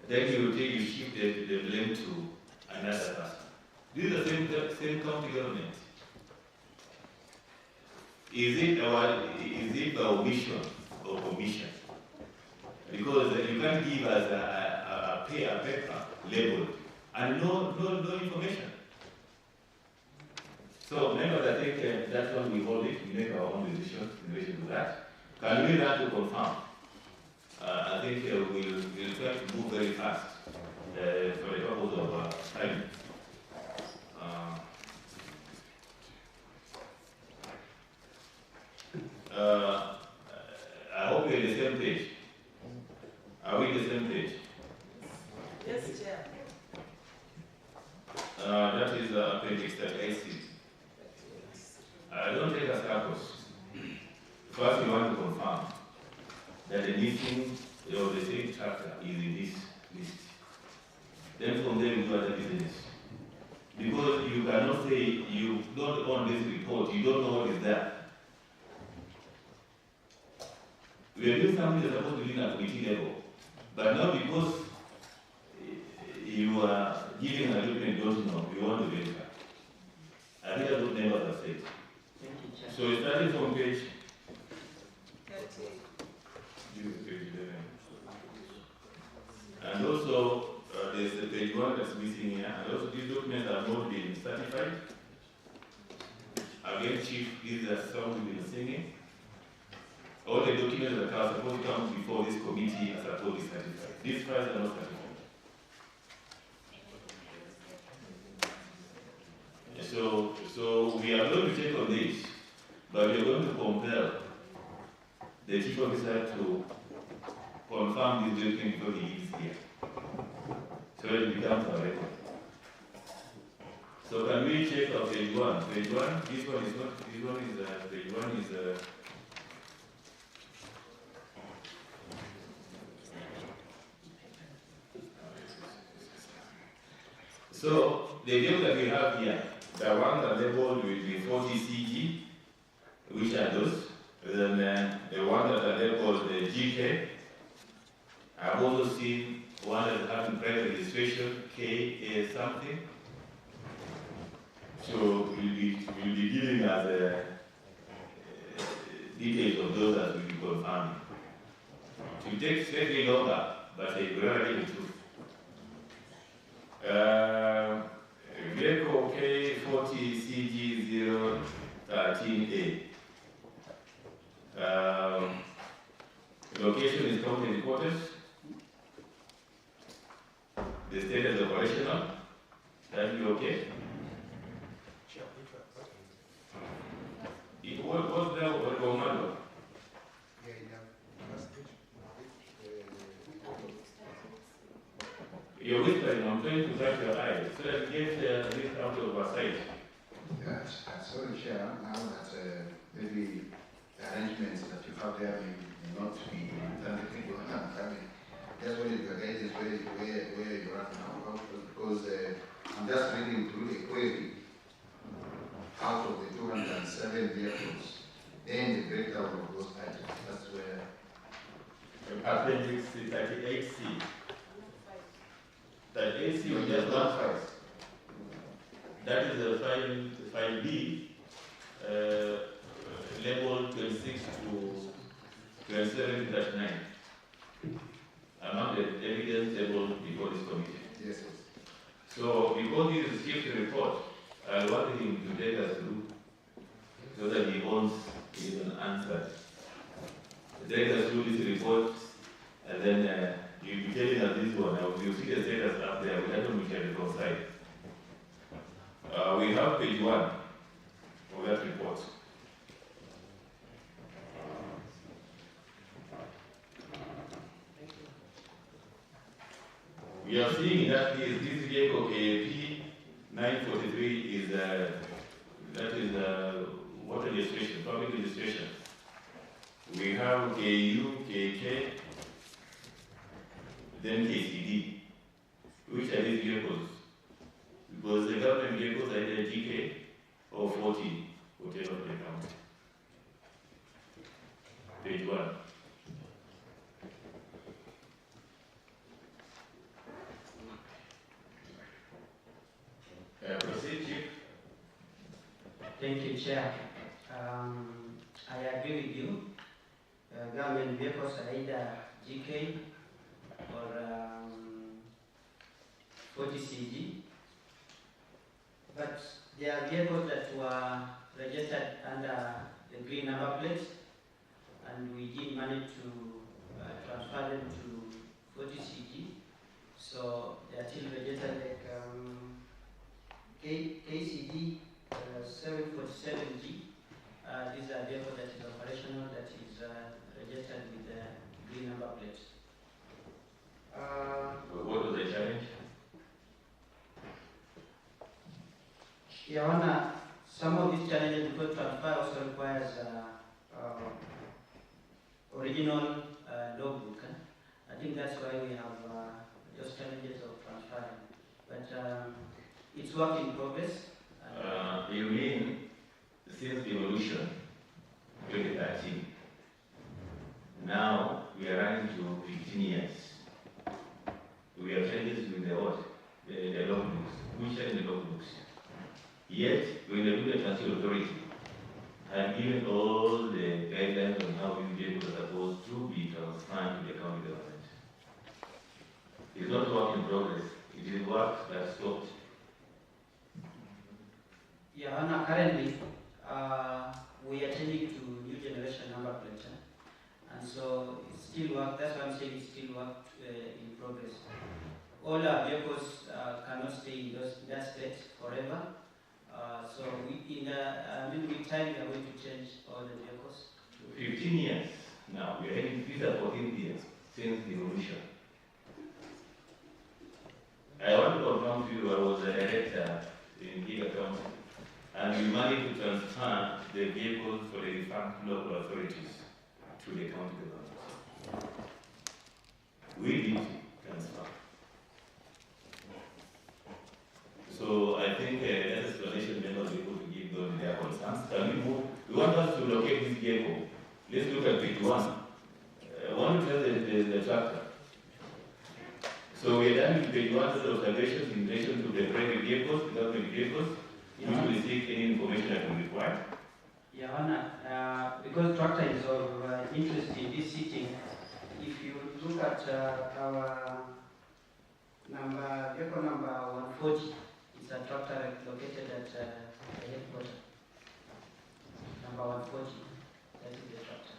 then you shift the blame to another person. This is the same county government. Is it by omission or commission? Because you can't give us a paper labeled and no information. So members, I think that's why we hold it. We make our own decisions in relation to that. Can we run to confirm? I think we'll try to move very fast for the purpose of time. I hope we're on the same page. Are we on the same page? Yes, Chair. That is appendix 38C. Don't take us backwards. First, we want to confirm that the missing or the same chapter is in this list. Then from there we do other business. Because you cannot say you don't own this report, you don't know what is there. We are doing something that's supposed to be in a committee level. But now because you are giving a document, don't know, you want to verify. I think that's what members have said. So starting from page 11. And also, there's the page 1 that's missing here, and also these documents have not been certified. Again, Chief, these are some we've been singing. All the documents that are supposed to come before this committee are supposed to be certified. These files are not certified. So we are going to take on this, but we are going to compel the chief officer to confirm this document before he leaves here, so it becomes a record. So can we check out page 1? Page 1, this one is not, this one is, page 1 is, so the view that we have here, the one that labeled with the 40 CG, which are those, then the one that are labeled the GK. I've also seen one that having private registration, KA something. So we'll be giving us details of those as we confirm. It takes slightly longer, but they gradually improve. Greco K40CG013A. Location is county headquarters. The status operational. That be okay? What's the commando? You're whispering, I'm trying to touch your eyes so that you get this out of our sight. Yes, sorry, Chair, now that maybe the arrangements that you have there may not be entirely going on. I mean, just wanted to guide this where you are now, because I'm just reading through the query out of the 207 vehicles and the breakdown of those items. That's where. Appendix 38C. That AC we just one file. That is the file B, labeled 26 to 27-9. Among the evidence labeled before this committee. Yes. So because he received the report, I wanted him to take us through so that he owns even answered. Take us through this report, and then you'll be telling us this one. You'll see the status up there. We have to make a reconcile. We have page 1 of that report. We are seeing in that case this vehicle AP 943 is that is what registration, public registration. We have KU, KK, then KCD. Which are these vehicles? Because the government vehicles are either GK or 40, whatever they count. Page 1. Proceed, Chief. Thank you, Chair. I agree with you. Government vehicles are either GK or 40 CG, but there are vehicles that were registered under the green number plates, and we didn't manage to transfer them to 40 CG, so they are still registered like KCD 747G. These are vehicles that is operational, that is registered with the green number plates. What was the challenge? Your Honor, some of these challenges, because transfer also requires original logbook. I think that's why we have those challenges of transferring. But it's work in progress. You mean since devolution 2013? Now we are running to 15 years. we have changes with the what? The logbooks, Busia and the logbooks. Yet, when the Busia Transit Authority have given all the guidelines on how vehicles are supposed to be transferred to the county government. It's not work in progress, it is work that stopped. Your Honor, currently we are changing to new generation number plate, and so it's still work. That's why I'm saying it's still work in progress. All our vehicles cannot stay in that state forever. So with time we are going to change all the vehicles. 15 years now, we are heading, these are 14 years since the revolution. I want to confirm to you, I was a director in Giga County, and we managed to transfer the vehicles for the defunct local authorities to the county government. We did transfer. So I think that explanation may not be able to give them their concerns. Can we move? We want us to locate this vehicle. Let's look at page 1. One tells the tractor. So we are done with page 1 set of observations in relation to the private vehicles, government vehicles. We will seek any information that we require. Your Honor, because tractor is of interest in this sitting, if you look at our vehicle number 140, it's a tractor located at the headquarters. Number 140, that is the tractor.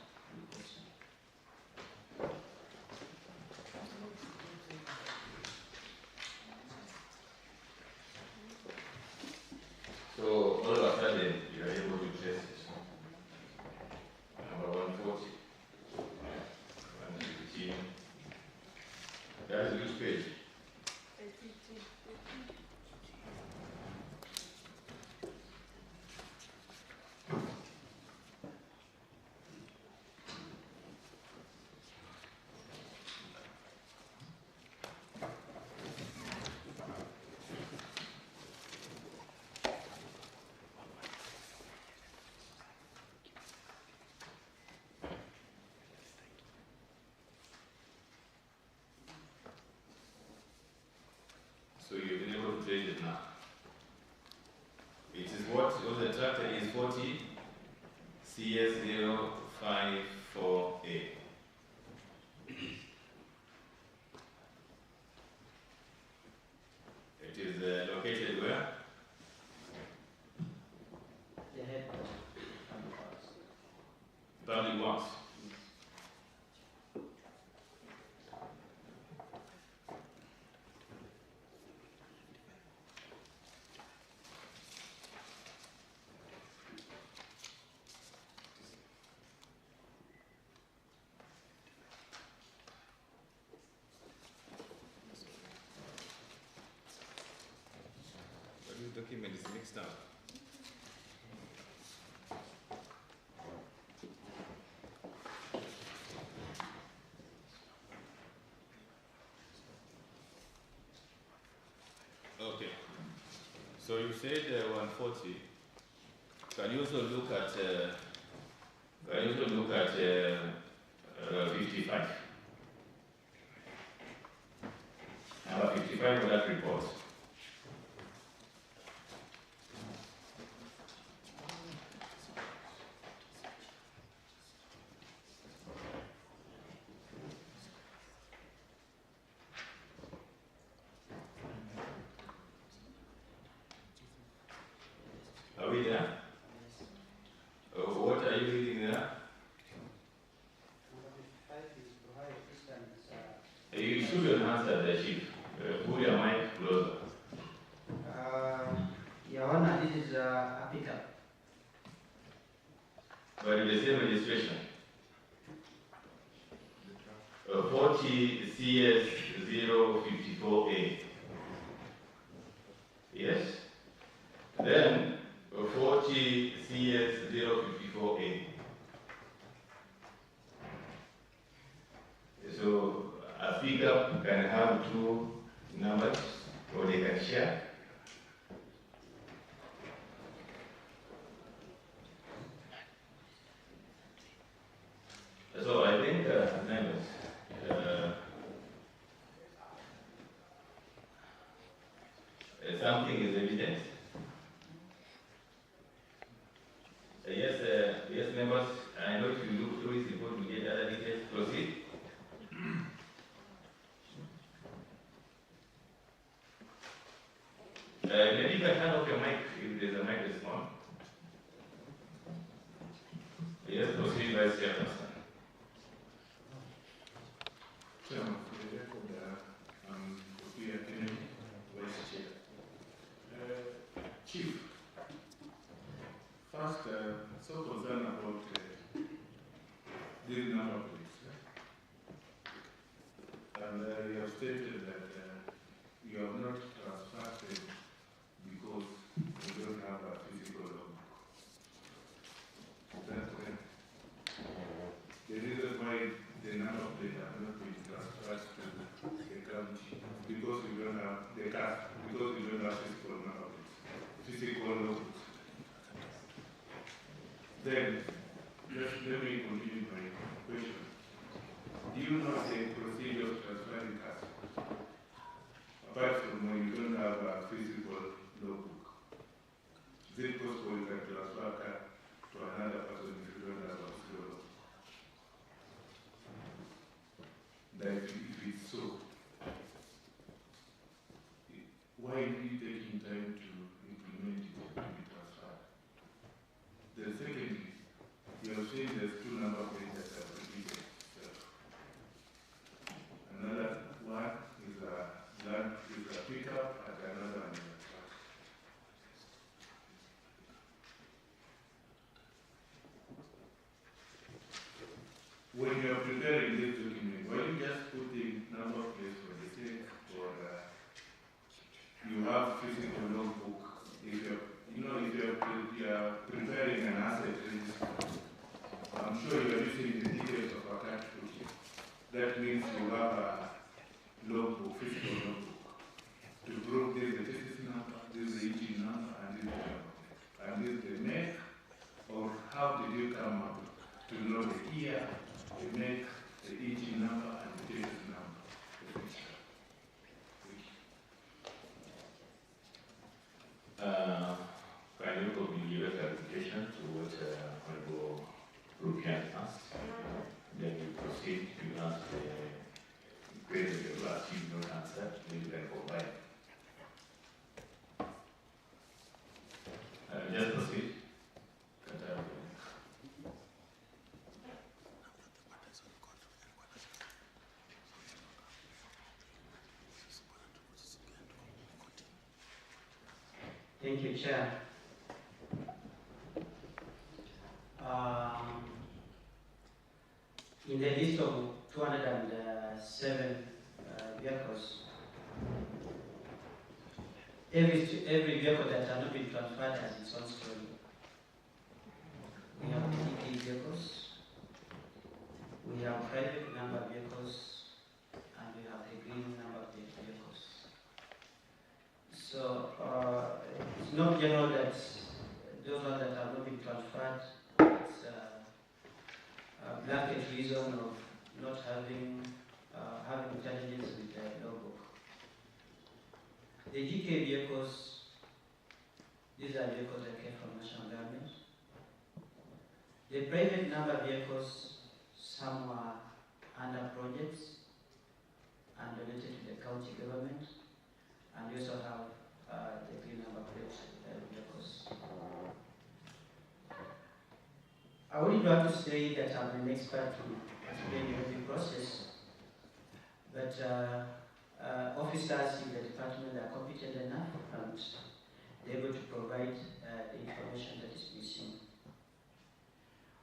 So all of a sudden, you are able to trace it. Number 140, 115. That is which page? So you've been able to trace it now. It is what the tractor is 40 CS054A. It is located where? The headquarters. Public Works. Document is mixed up. Okay. So you said 140. Can you also look at 55? Number 55 of that report. Are we there? What are you reading there? You shouldn't answer the chief. Put your mic closer. Your Honor, this is a pickup. But in the same registration. 40 CS054A. Yes? Then 40 CS054A. So a pickup can have two numbers, or they can share. So I think, members, something is evidence. Yes, members, I know if you look through his report, we get other details. Proceed. Maybe you can turn off your mic if there's a mic that's on. Yes, proceed, Vice Chairperson. Chairman, for the record, Busia Kennedy, Vice Chair. Chief, first, so concerned about this number please. And you have stated that you have not transferred them because you don't have a physical logbook. Is that correct? The reason why the number plate have not been transferred to the county because we don't have the cast, because we don't have physical number plates, physical logbook. Then, let me continue my question. Do you know the procedure of transferring cash? Apart from when you don't have a physical logbook, is it possible you can transfer cash to another person if you don't have a physical logbook? That if it's so, why are you taking time to implement it to be transferred? Then secondly, you have seen there's two number plates that are repeated. Another one is a pickup and another one is a truck. When you are preparing this document, why you just put the number plates for the sake or you have physical notebook? If you are preparing an asset register, I'm sure you are using the details of a cash booking. That means you have a logbook, physical notebook, to prove this is the chassis number, this is the engine number, and this is the number plate. And this is the make, or how did you come up to know the year, the make, the engine number, and the chassis number? Can you probably give a clarification to what Honorable Rukian asked? Then you proceed to answer the query that you asked, you don't answer, then you can combine. Just proceed. Thank you, Chair. In the list of 207 vehicles, every vehicle that has not been transferred has its own story. We have DK vehicles, we have private number vehicles, and we have the green number vehicles. So it's not general that those ones that have not been transferred, it's a blanket reason of not having challenges with the logbook. The GK vehicles, these are vehicles that came from national government. The private number vehicles, some are under projects and donated to the county government, and we also have the green number plate vehicles. I wouldn't want to say that I'm an expert in explaining the process, but officers in the department are competent enough and they're able to provide the information that is missing.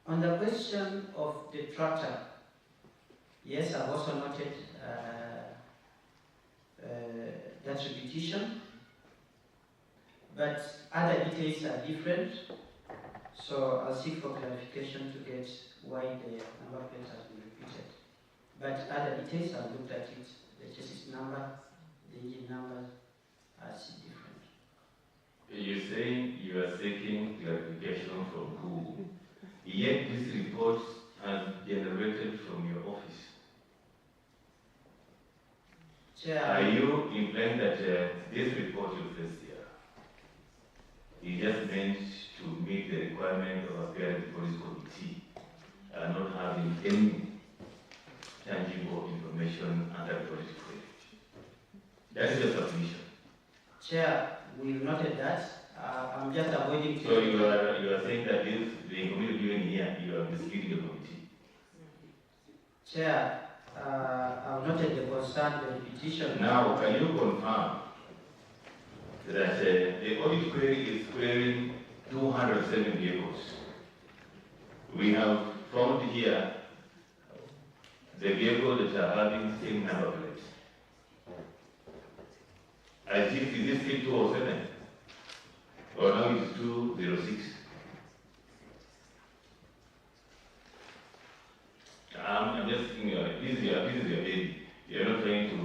On the question of the tractor, yes, I've also noted that repetition, but other details are different, so I'll seek for clarification to get why the number plate has been repeated. But other details, I've looked at it, the chassis number, the engine number are different. You're saying you are seeking clarification from who? Yet this report has generated from your office. Chair, are you implying that this report you face here just meant to meet the requirement of appearing before this committee and not having any tangible information under the police code. That is the submission. Chair, we've noted that. I'm just avoiding. So you are saying that this, the information given here, you are misleading the committee. Chair, I've noted the concern, the repetition. Now, can you confirm that the audit query is querying 207 vehicles? We have found here the vehicles that are having same number plates. I think is this still 207? Or now it's 206? I'm just thinking, this is your baby. You're not trying to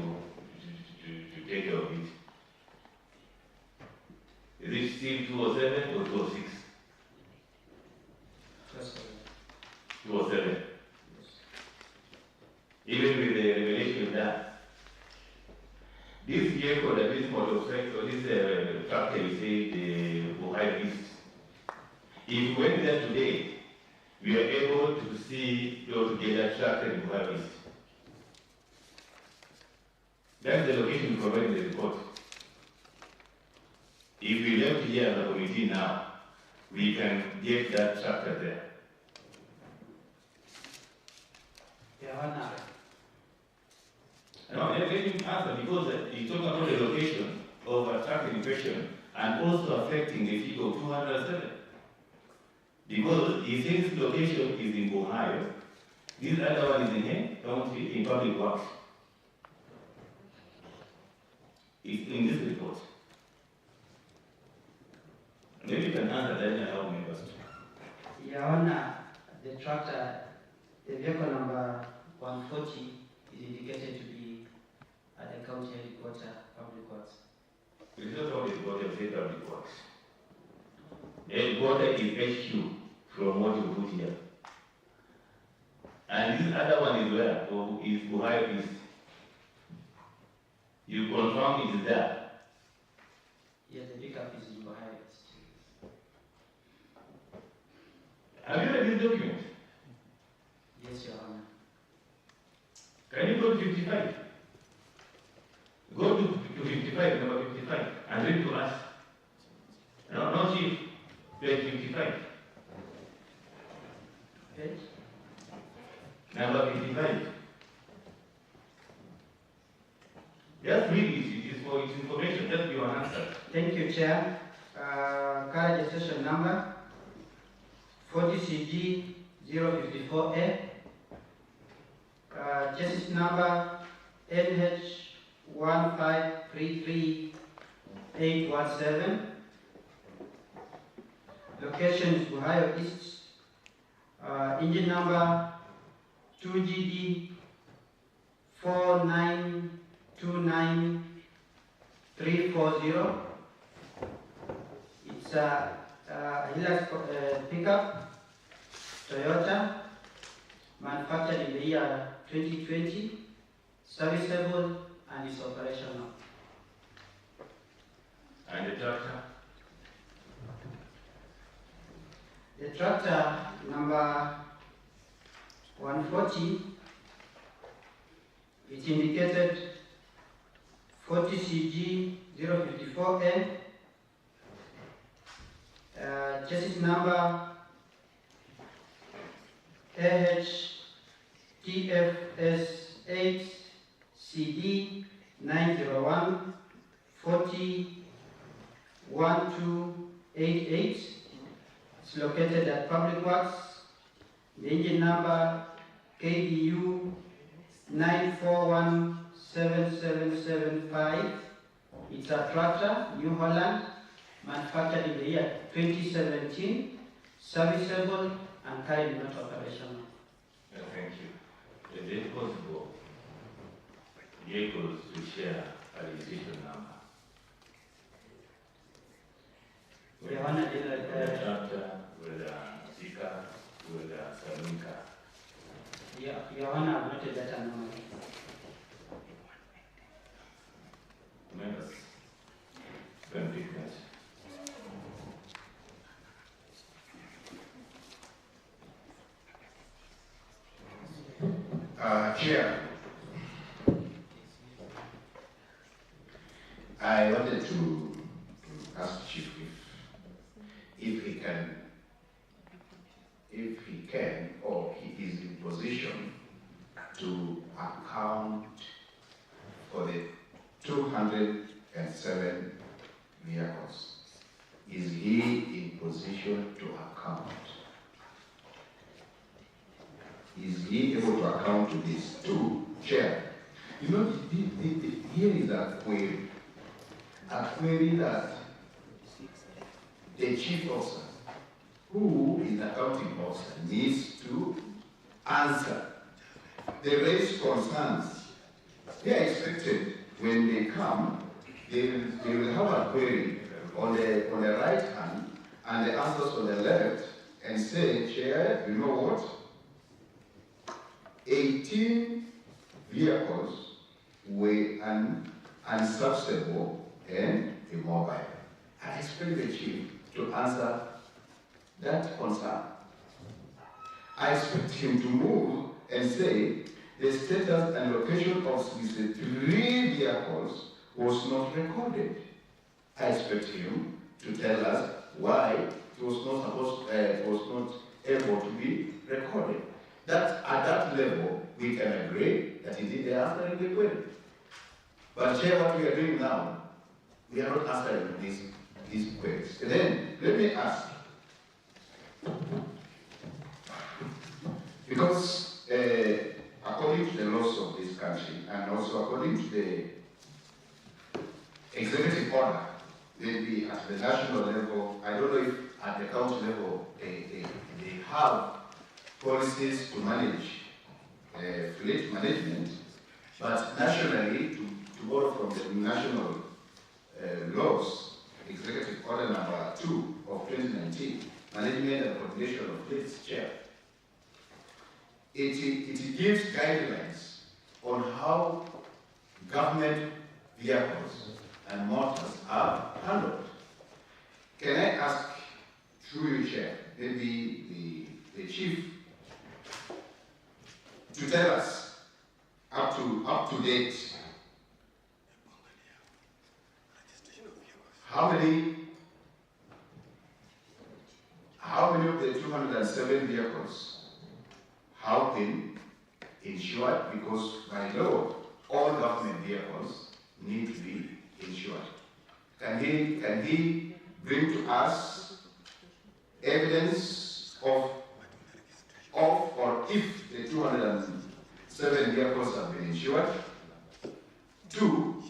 take care of it. Is it still 207 or 206? 207. Even with the revelation that this vehicle, this motorcycle, this tractor, you say the Buhari Beast, if we went there today, we are able to see altogether tractor in Buhari Beast. That's the location provided in the report. If we left here as a committee now, we can get that tractor there. Your Honor. No, let me answer because you talk about the location of a traffic in question and also affecting the figure of 207. Because he says location is in Ohio, this other one is in here, county, in public works. It's in this report. Maybe you can answer that and help me first. Your Honor, the tractor, the vehicle number 140 is indicated to be at the county headquarters, public works. It's not public works, it's public works. Headquarters is HQ from what you put here. And this other one is where? Oh, is Buhari East. You confirm it is there. Yes, the pickup is in Buhari. Have you read this document? Yes, Your Honor. Can you go to 55? Go to 55, number 55, and read to us. No, Chief, page 55. Page? Number 55. Just read it, it is for its information, just give an answer. Thank you, Chair. Car registration number 40CG 054A. Chassis number NH1533817. Location is Ohio East. Engine number 2GD 4929340. It's a Hilux pickup, Toyota, manufactured in the year 2020, serviceable and is operational. And the tractor? The tractor number 140 is indicated 40CG 054N. Chassis number AHTFS8CD 901 401288. It's located at Public Works. The engine number KBU 9417775. It's a tractor, New Holland, manufactured in the year 2017, serviceable and currently not operational. Thank you. Is it possible vehicles to share a registration number? Your Honor, with a tractor, with a pickup, with a saloon car. Your Honor, I've noted that anomaly. Members, can pick that. Chair, I wanted to ask Chief if he can, or he is in position to account for the 207 vehicles. Is he in position to account? Is he able to account to this? Two, Chair, you know, here is a query that the chief officer, who is the accounting officer, needs to answer. They raise concerns. They are expected when they come, they will have a query on the right hand and the answers on the left, and say, Chair, you know what? 18 vehicles were unsubsidiable and immobile. I expect the chief to answer that concern. I expect him to move and say the status and location of these 3 vehicles was not recorded. I expect him to tell us why it was not able to be recorded. That at that level we can agree that indeed they are answering the query. But Chair, what we are doing now, we are not answering these queries. And then let me ask, because according to the laws of this country and also according to the executive order, maybe at the national level, I don't know if at the county level they have policies to manage fleet management, but nationally, to borrow from the national laws, Executive Order number 2 of 2019, Management and Coordination of Fleets, Chair, it gives guidelines on how government vehicles and motors are handled. Can I ask, through you, Chair, maybe the Chief, to tell us up to date how many of the 207 vehicles have been insured, because by law all government vehicles need to be insured. Can he bring to us evidence of or if the 207 vehicles have been insured? 2,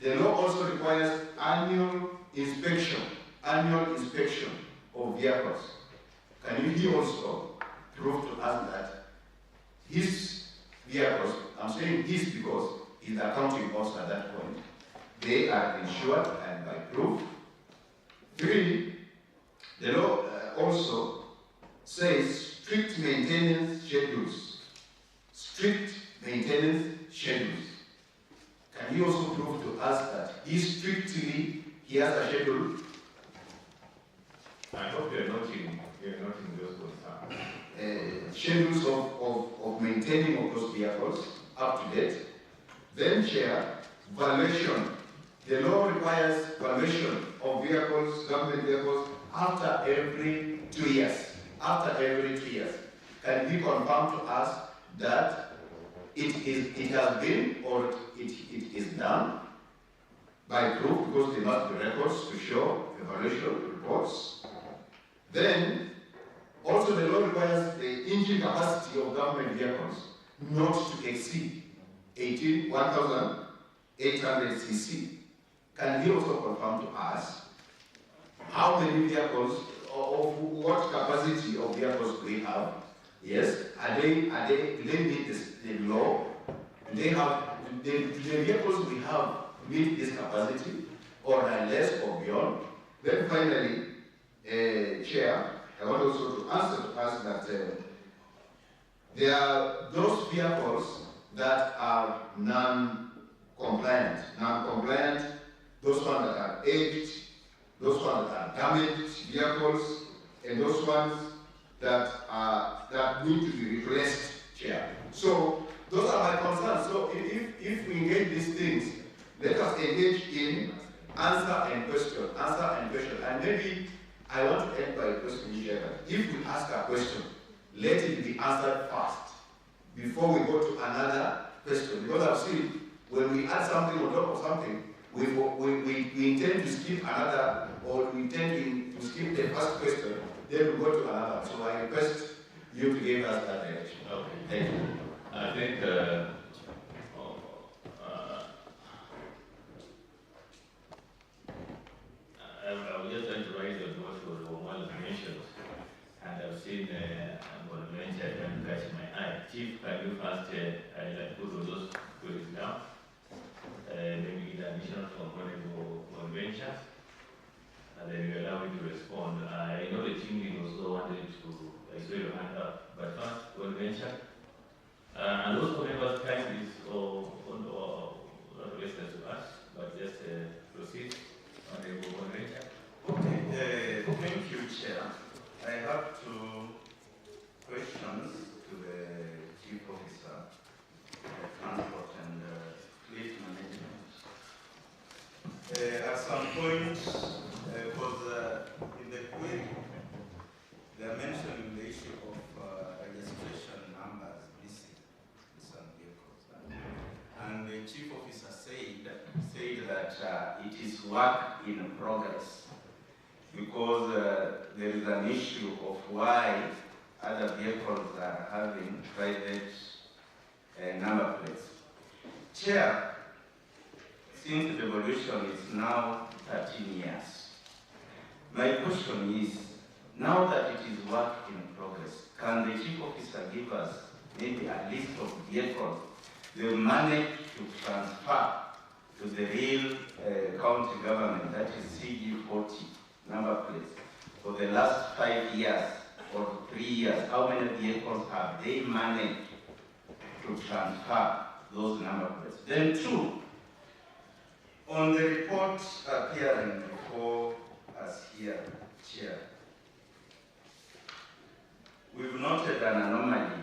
the law also requires annual inspection of vehicles. Can he also prove to us that his vehicles, I'm saying his because he's the accounting officer at that point, they are insured and by proof? 3, the law also says strict maintenance schedules. Strict maintenance schedules. Can you also prove to us that he has a schedule? I hope you're noting those concerns. Schedules of maintaining of those vehicles up to date. Then, Chair, valuation. The law requires valuation of vehicles, government vehicles, after every 2 years. After every 2 years. Can you confirm to us that it has been or it is done by proof, because there must be records to show evaluation reports? Then, also the law requires the engine capacity of government vehicles not to exceed 1,800 cc. Can you also confirm to us how many vehicles, or what capacity of vehicles we have? Yes, do they meet the law? Do they have the vehicles we have meet this capacity, or are less or beyond? Then finally, Chair, I want also to answer to us that there are those vehicles that are non-compliant, those ones that are aged, those ones that are damaged vehicles, and those ones that need to be replaced, Chair. So Those are my concerns. So if we engage these things, let us engage in answer and question, And maybe I want to end by a question here. If we ask a question, let it be answered first before we go to another question. Because I've seen when we add something on top of something, we intend to skip another, or we intend to skip the first question, then we go to another. So I request you to give us that direction. Okay, thank you. I think I was just trying to write on what was mentioned, and I've seen what mentioned and catch my eye. Chief, can you first put those queries down? Maybe in addition from Honorable Convention, and then you allow me to respond. I know the team lead also wanted to raise your hand up, but first, Convention. And also members' time is not related to us, but just proceed. Honorable Convention. Okay, thank you, Chair. I have two questions to the Chief Officer of Transport and Fleet Management. At some point, because in the query, they are mentioning the issue of registration numbers missing in some vehicles. And the Chief Officer said that it is work in progress, because there is an issue of why other vehicles are having private number plates. Chair, since the revolution is now 13 years, my question is, now that it is work in progress, can the Chief Officer give us maybe a list of vehicles they managed to transfer to the real county government, that is CG40 number plates, for the last 5 years or 3 years? How many vehicles have they managed to transfer those number plates? Then two, on the report appearing before us here, Chair, we've noted an anomaly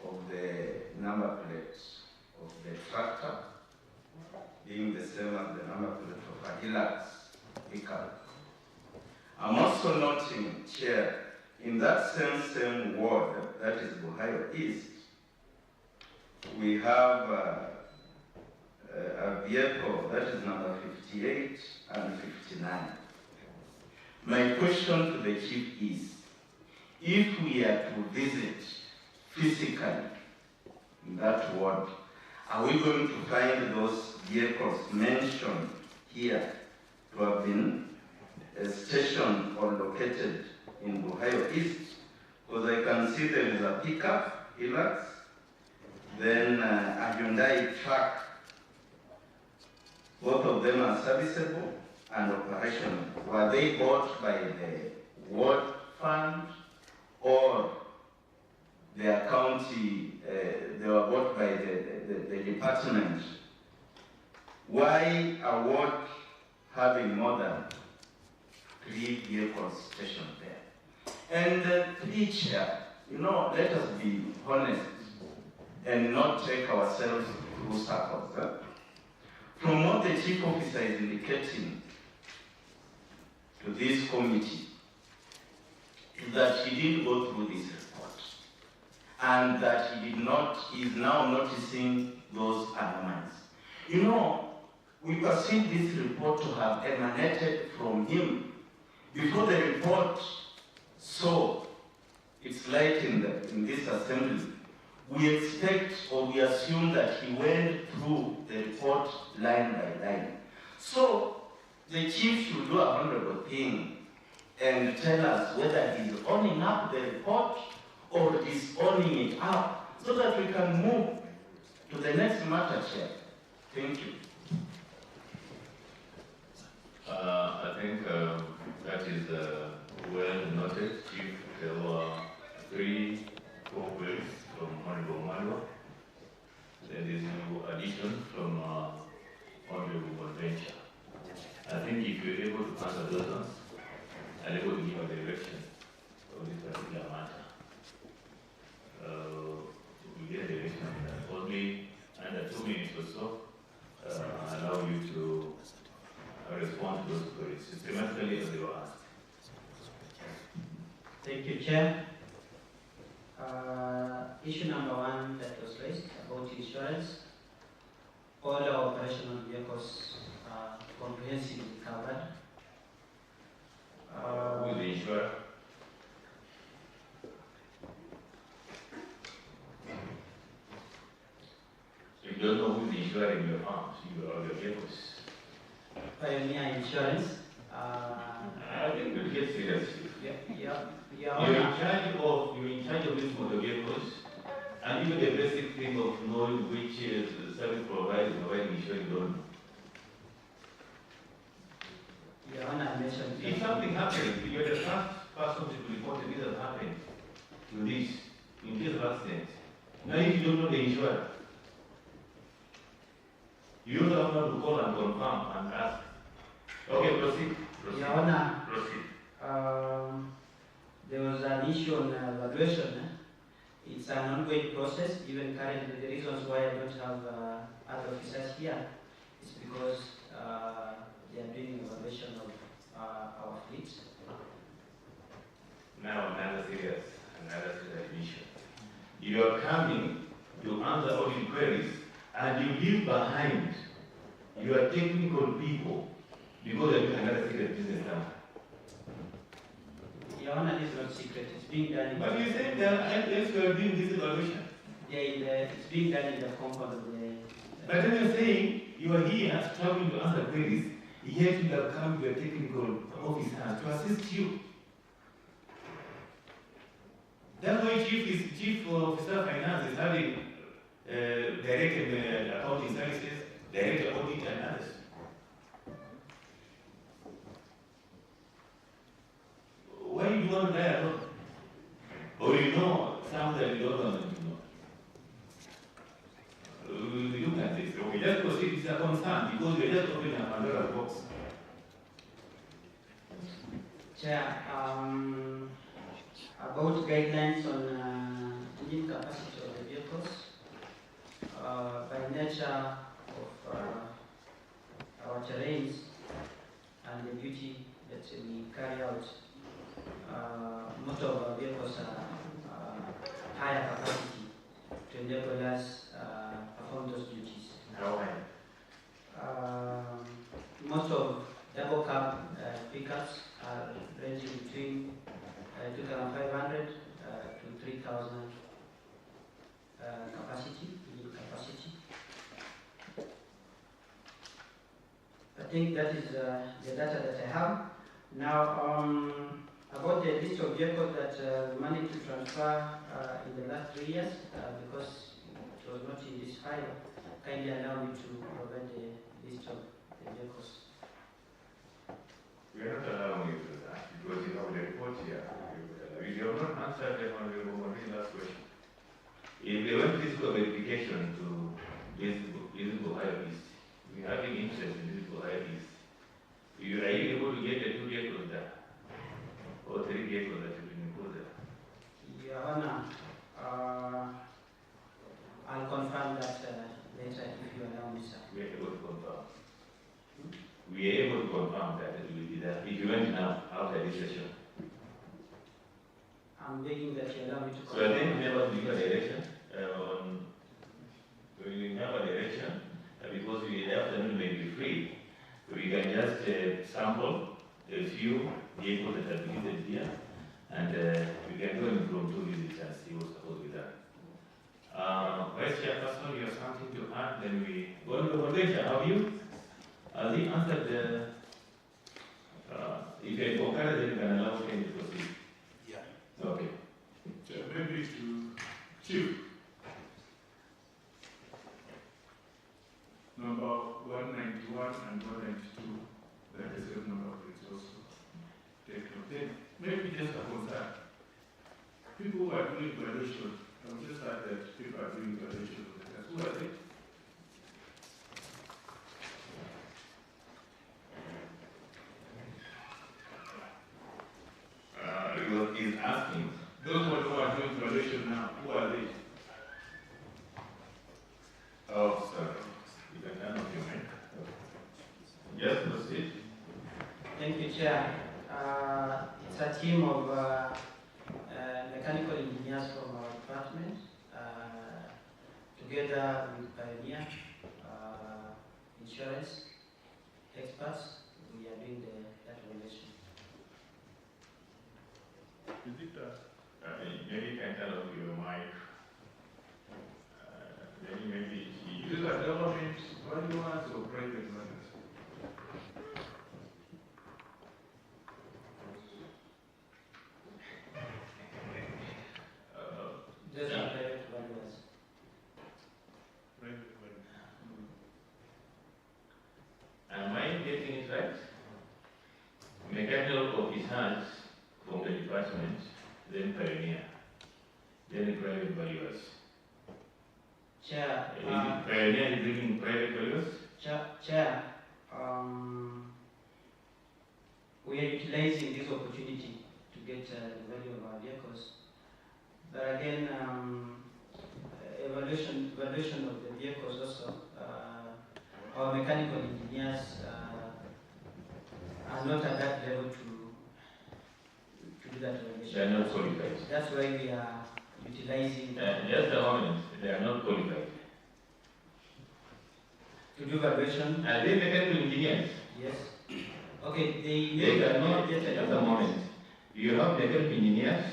of the number plates of the tractor being the same as the number plate of a Hilux pickup. I'm also noting, Chair, in that same ward, that is Busia East, we have a vehicle that is number 58 and 59. My question to the Chief is, if we are to visit physically in that ward, are we going to find those vehicles mentioned here to have been stationed or located in Busia East? Because I can see there is a pickup, Hilux, then a Hyundai truck. Both of them are serviceable and operational. Were they bought by the ward fund, or their county, they were bought by the department? Why a ward having more than 3 vehicles stationed there? And three, Chair, let us be honest and not take ourselves through circles. From what the Chief Officer is indicating to this committee, is that he didn't go through this report, and that he is now noticing those anomalies. We perceive this report to have emanated from him before the report saw its light in this assembly. We expect, or we assume, that he went through the report line by line. So the Chief should do a honorable thing and tell us whether he's owning up the report or disowning it up, so that we can move to the next matter, Chair. Thank you. I think that is well noted, Chief. There were 3 queries from Honorable Manuel. There is no addition from Honorable Convention. I think if you're able to answer those ones, and able to give a direction of this particular matter, we get a direction on that. shortly, under 2 minutes or so, allow you to respond to those queries systematically as they were asked. Thank you, Chair. Issue number 1 that was raised about insurance. All our operational vehicles are comprehensively covered. With the insurer? You don't know who the insurer in your farms, your vehicles. Pioneer Insurance. I think we'll get serious. Yeah. You're in charge of these motor vehicles, and even the basic thing of knowing which service provider is providing insurance, you don't know. Your Honor, I mentioned. If something happens, you're the first person to report it has happened to this, in case of accident. Now, if you don't know the insurer, you don't know to call and confirm and ask. Okay, proceed. Your Honor, proceed. There was an issue on valuation. It's an ongoing process. Even currently, the reasons why I don't have other officers here is because they are doing evaluation of our fleet. Now, another serious issue. You are coming to answer all inquiries, and you leave behind your technical people because they're doing another secret business now. Your Honor, this is not secret. It's being done. But you said that else you are doing this evaluation. It's being done in the compound of the. But then you're saying you are here struggling to answer queries, yet you have come to your technical officers to assist you. That's why Chief Officer of Finance is having direct accounting services, direct audit and others. Why do you want to die alone? Or you know something that you don't want to know? We look at this. Okay, just proceed. It's a concern because we're just opening a Pandora's box. Chair, about guidelines on engine capacity of the vehicles. By nature of our terrains and the duty that we carry out, most of our vehicles are higher capacity to enable us perform those duties. Most of double cab pickups are ranging between 2,500 to 3,000 engine capacity. I think that is the data that I have. Now, about the list of vehicles that we managed to transfer in the last 3 years, because it was not in this file, kindly allow me to provide the list of the vehicles. We are not allowing you to do that because you have the report here. You have not answered the last question. If they want physical verification to visible higher list, we are having interest in visible higher list. Are you able to get the 2 vehicles there? Or 3 vehicles that have been included? Your Honor, I'll confirm that later if you allow me, sir. We are able to confirm. We are able to confirm that it will be there. If you went now after this session. I'm begging that you allow me to confirm. So I think we never give a direction we have a direction because the afternoon may be free. We can just sample a few vehicles that are visited here and we can go in from 2 visits and see what's supposed to be done. Vice Chairperson, you have something to add? Then we go to the convention. Have you? Has he answered the? If you concur, then you can allow him to proceed. Yeah. Okay. So maybe to Chief. Number 191 and 192, that is the number of it also. Take note. Then maybe just a concern. People who are doing evaluation, I've just heard that people are doing evaluation of the class. Who are they? He's asking. Those who are doing evaluation now, who are they? It's a team of mechanical engineers from our department, together with Pioneer insurance experts. We are doing that evaluation. Is it maybe you can tell us your mic? Maybe These are government ones or private ones? These are private valuers. Private ones. Am I getting it right? Mechanical officers from the department, then Pioneer, then the private valuers. Chair. Pioneer is bringing private valuers? Chair, we are utilizing this opportunity to get the value of our vehicles. But again, evaluation of the vehicles also. Our mechanical engineers are not at that level to do that evaluation. They are not qualified. That's why we are utilizing. Just a moment, they are not qualified. To do evaluation? Are they mechanical engineers? Yes. Okay, they cannot get just a moment. You have mechanical engineers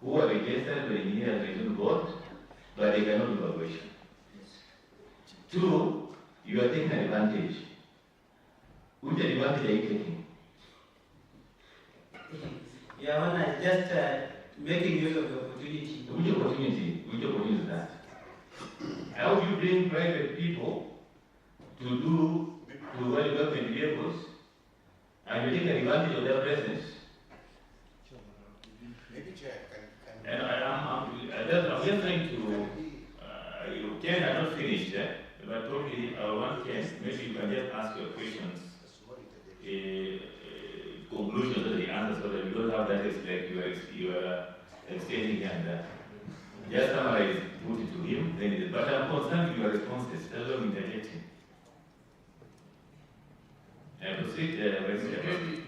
who are registered by the engineering regulation board, but they cannot do evaluation. Yes. Two, you are taking advantage. Which advantage are you taking? Yeah, when I just making use of the opportunity. Which opportunity? Which opportunity is that? How do you bring private people to value government vehicles and you take advantage of their presence? Maybe Chair can. And I'm just trying to, Ken, I'm not finished, but probably one Ken, maybe you can just ask your questions, conclusions of the answers so that you don't have that like you are extending and just summarize, put it to him, then it is. But I'm concerned with your responses, that's why I'm interjecting. And proceed,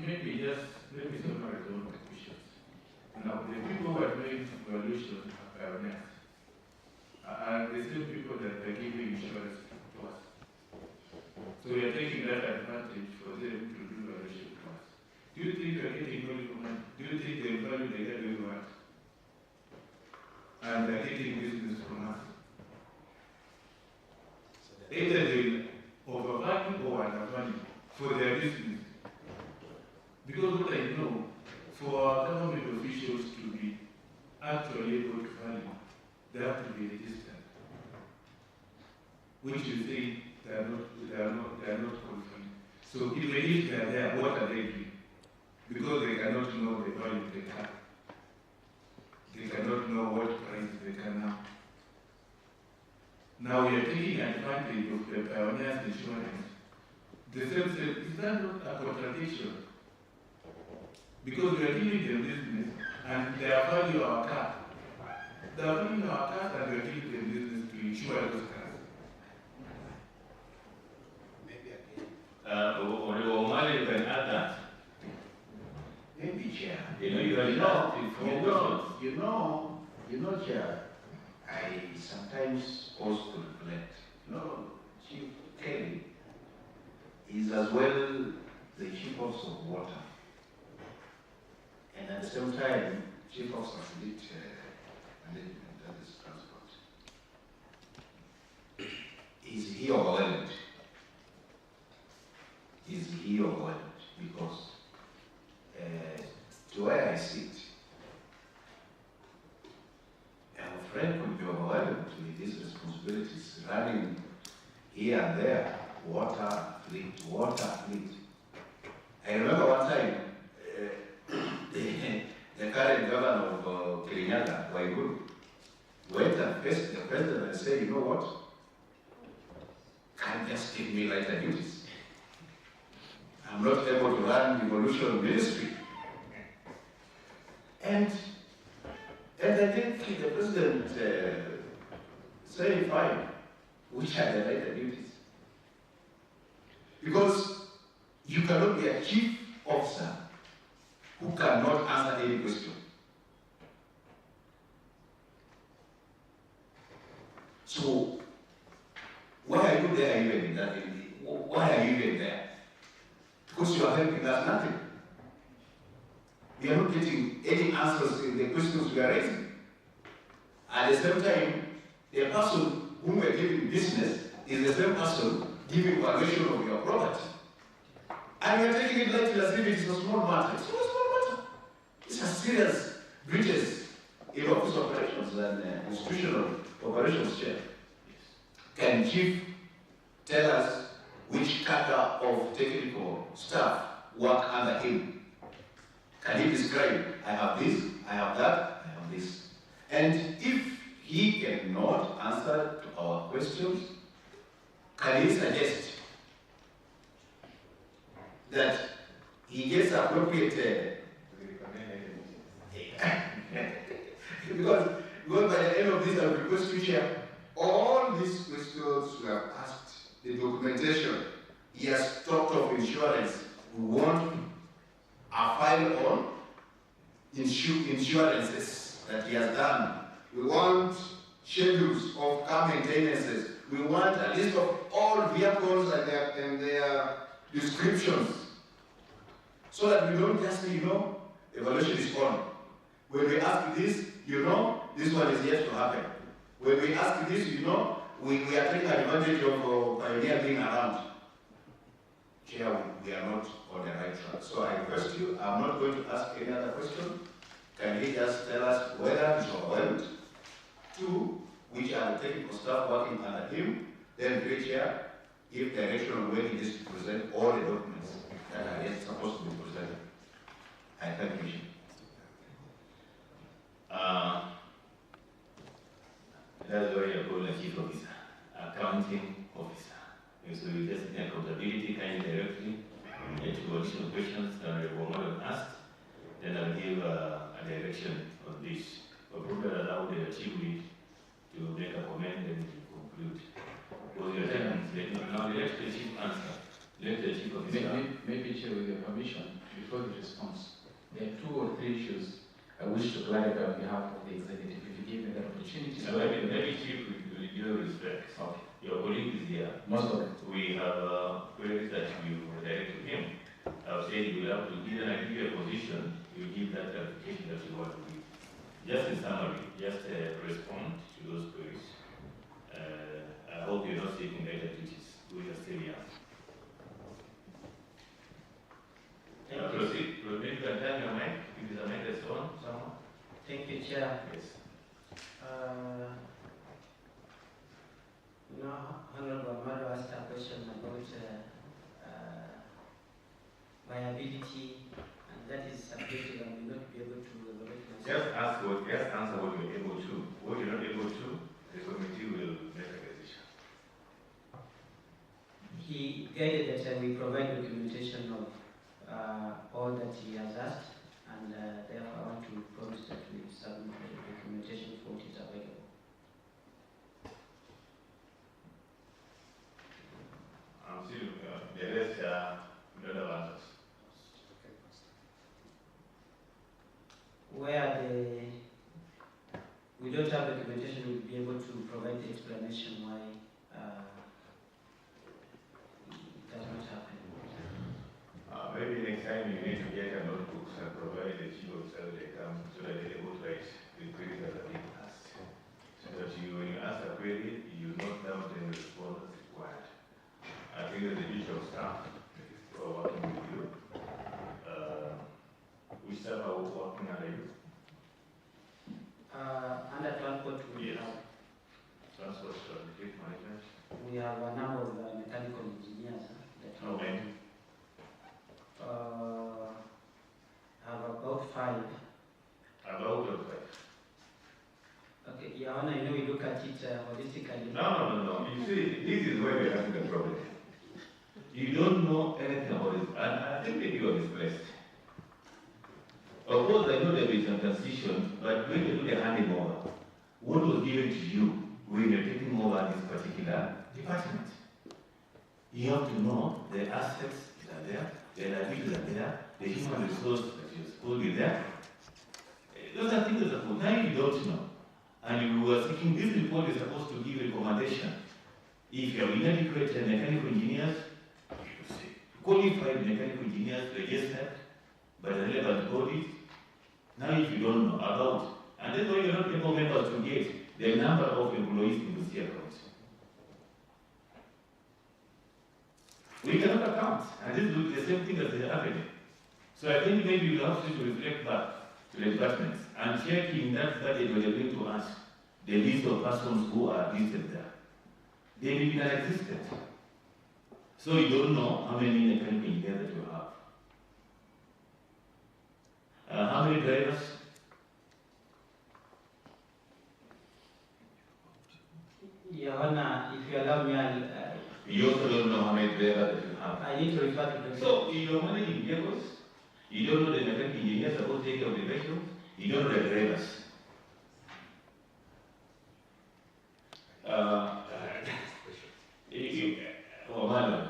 maybe just let me summarize all my questions. Now, the people who are doing evaluation are pioneers. Are the same people that are giving insurance to us. So we are taking that advantage for them to do evaluation to us. Do you think we are getting value for money? Do you think they value the data we want? And they are getting business from us? Either they overvalue or undervalue for their business. Because what I know, for government officials to be actually able to value, they have to be registered. Which you say they are not qualified. So even if they are there, what are they doing? Because they cannot know the value of the car. They cannot know what price they can have. Now we are taking advantage of the pioneers insurance. The same says, is that not a contradiction? Because we are giving them business and they are valuing our car. They are valuing our cars and we are giving them business to insure those cars. Maybe again. Omar, you can add that. Maybe, Chair. You know, Chair, I sometimes pause to reflect. Chief Kelly is as well the Chief Officer of Water. And at the same time, Chief Officer of Fleet Management, that is transport. Is he overwhelmed? Is he overwhelmed? Because to where I sit, our friend could be overwhelmed with these responsibilities, running here and there, water, fleet. I remember one time, the current governor of Kirinyaga, Waiguru, went and faced the president and said, you know what? Can't just give me lighter duties. I'm not able to run devolution ministry. And I think the president said, fine, which are the lighter duties? Because you cannot be a chief officer who cannot answer any question. So, why are you there even in that? Why are you even there? Because you are helping us nothing. We are not getting any answers to the questions we are raising. At the same time, the person whom we are giving business is the same person giving valuation of your property. And we are taking it lightly as if it is a small matter. It's not a small matter. It's a serious breaches in office operations and institutional operations chair. Can Chief tell us which cadre of technical staff work under him? Can he describe, I have this, I have that, I have this? And if he cannot answer to our questions, can he suggest that he gets appropriate because by the end of this, I will request you share all these questions we have asked, the documentation. He has talked of insurance. We want a file on insurances that he has done. We want schedules of car maintenances. We want a list of all vehicles and their descriptions. So that we don't just say, evaluation is on. When we ask this, this one is yet to happen. When we ask this, we are taking advantage of Pioneer being around. Chair, we are not on the right track. So I request you, I'm not going to ask any other question. Can he just tell us whether he's overwhelmed? 2, which are the technical staff working under him? Then, great chair, give direction on when he needs to present all the documents that are yet supposed to be presented. I thank you. That's why I call a chief officer, accounting officer. And so you just need accountability kind directly to additional questions that were not asked. Then I'll give a direction on this. But probably allow the chief lead to make a comment and conclude. Now let the chief answer. Let the chief officer. Maybe, Chair, with your permission, before the response, there are 2 or 3 issues I wish to clarify on behalf of the executive. If you give me that opportunity. So maybe Chief, with due respect, your colleague is here. Most of it. We have queries that you direct to him. I would say you will have to give a position, you give that clarification that you want to give. Just in summary, just respond to those queries. I hope you're not taking greater duties. We are still young. Proceed. Maybe you can turn your mic. If there's a mic that's on, someone. Thank you, Chair. Yes. Honorable Amado asked a question about viability, and that is subjective and will not be able to evaluate myself. Just answer what you're able to. What you're not able to, the committee will make a decision. He guided that we provide documentation of all that he has asked, and therefore I want to promise that we submit the documentation for what is available. I'm still, the rest we don't have answers. Where we don't have documentation, we'll be able to provide the explanation why it does not happen. Maybe next time you need to get a notebook and provide the chief officer they come so that they're able to write the queries that are being asked. So that when you ask a query, you note down the response that's required. I think that the duty of staff who are working with you, which staff are working under you? Under transport, we have transport fleet management. We have a number of mechanical engineers that How many? have about 5. About 5. Okay, Your Honor, we look at it holistically. No. You see, this is where we're having the problem. You don't know anything about it, and I think that you are misplaced. Of course, I know there is a transition, but when you do the handing over, what was given to you when you're taking over this particular department? You have to know the assets that are there, the liabilities are there, the human resource that you're supposed to be there. Those are things that are good. Now you don't know. And we were thinking this report is supposed to give recommendation. If you have inadequate mechanical engineers, qualified mechanical engineers registered by the relevant bodies. Now if you don't know about, and that's why you're not able members to get the number of employees in Busia County. We cannot account, and this is the same thing that is happening. So I think maybe we have to reflect back to the departments and check in that budget when they bring to us the list of persons who are listed there. They may be non-existent. So you don't know how many mechanical engineers that you have. How many drivers? Your Honor, if you allow me, I'll... You also don't know how many drivers that you have. I need to refer to the... So you're managing vehicles, you don't know the mechanical engineers supposed to take care of the vehicles, you don't know the drivers.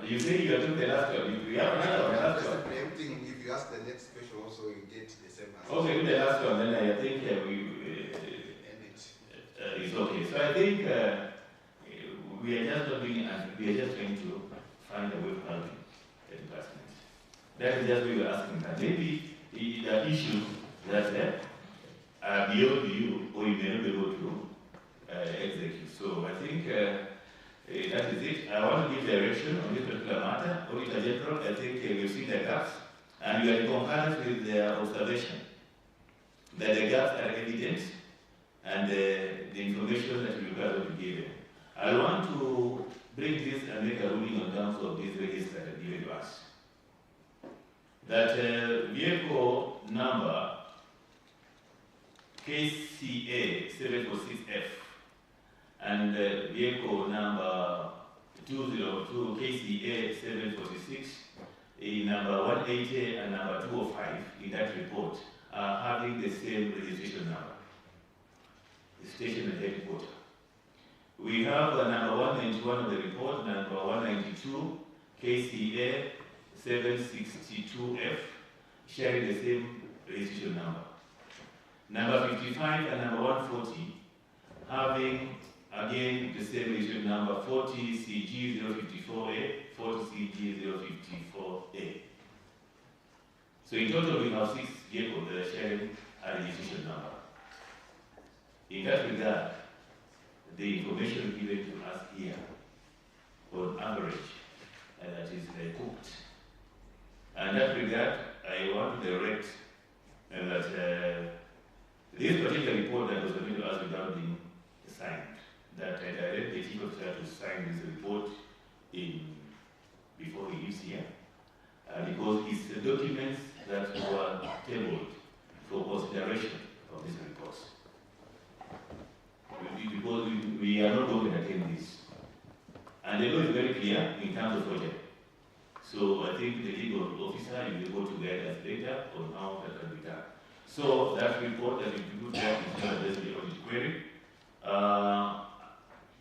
You say you are doing the last one. You have another one, the last one. If you ask the next question also, you get the same answer. Okay, with the last one, then I think it's okay. So I think we are just not doing, we are just trying to find a way of helping the department. That is just what we are asking. That maybe there are issues that are beyond you, or you may not be able to execute. So I think that is it. I want to give direction on this particular matter. Auditor General, I think we've seen the gaps, and we are in concurrence with their observation that the gaps are evident, and the information that we require to be given. I want to bring this and make a ruling on terms of this register given to us. That vehicle number KCA 746F and vehicle number 202 KCA 746, number 180 and number 205 in that report are having the same registration number, the station and headquarters. We have number 191 of the report, number 192 KCA 762F sharing the same registration number. Number 55 and number 140 having again the same registration number 40CG054A, 40CG054A. So in total we have 6 vehicles that are sharing a registration number. In that regard, the information given to us here, on average, that is cooked. And in that regard, I want to direct that this particular report that was submitted to us without being signed, that I direct the chief officer to sign this report before he leaves here, because it's the documents that were tabled for consideration of this report. Because we are not going to attend this. And the law is very clear in terms of project. So I think the legal officer will be able to guide us later on how that can be done. So that report that we put there is not addressed the audit query.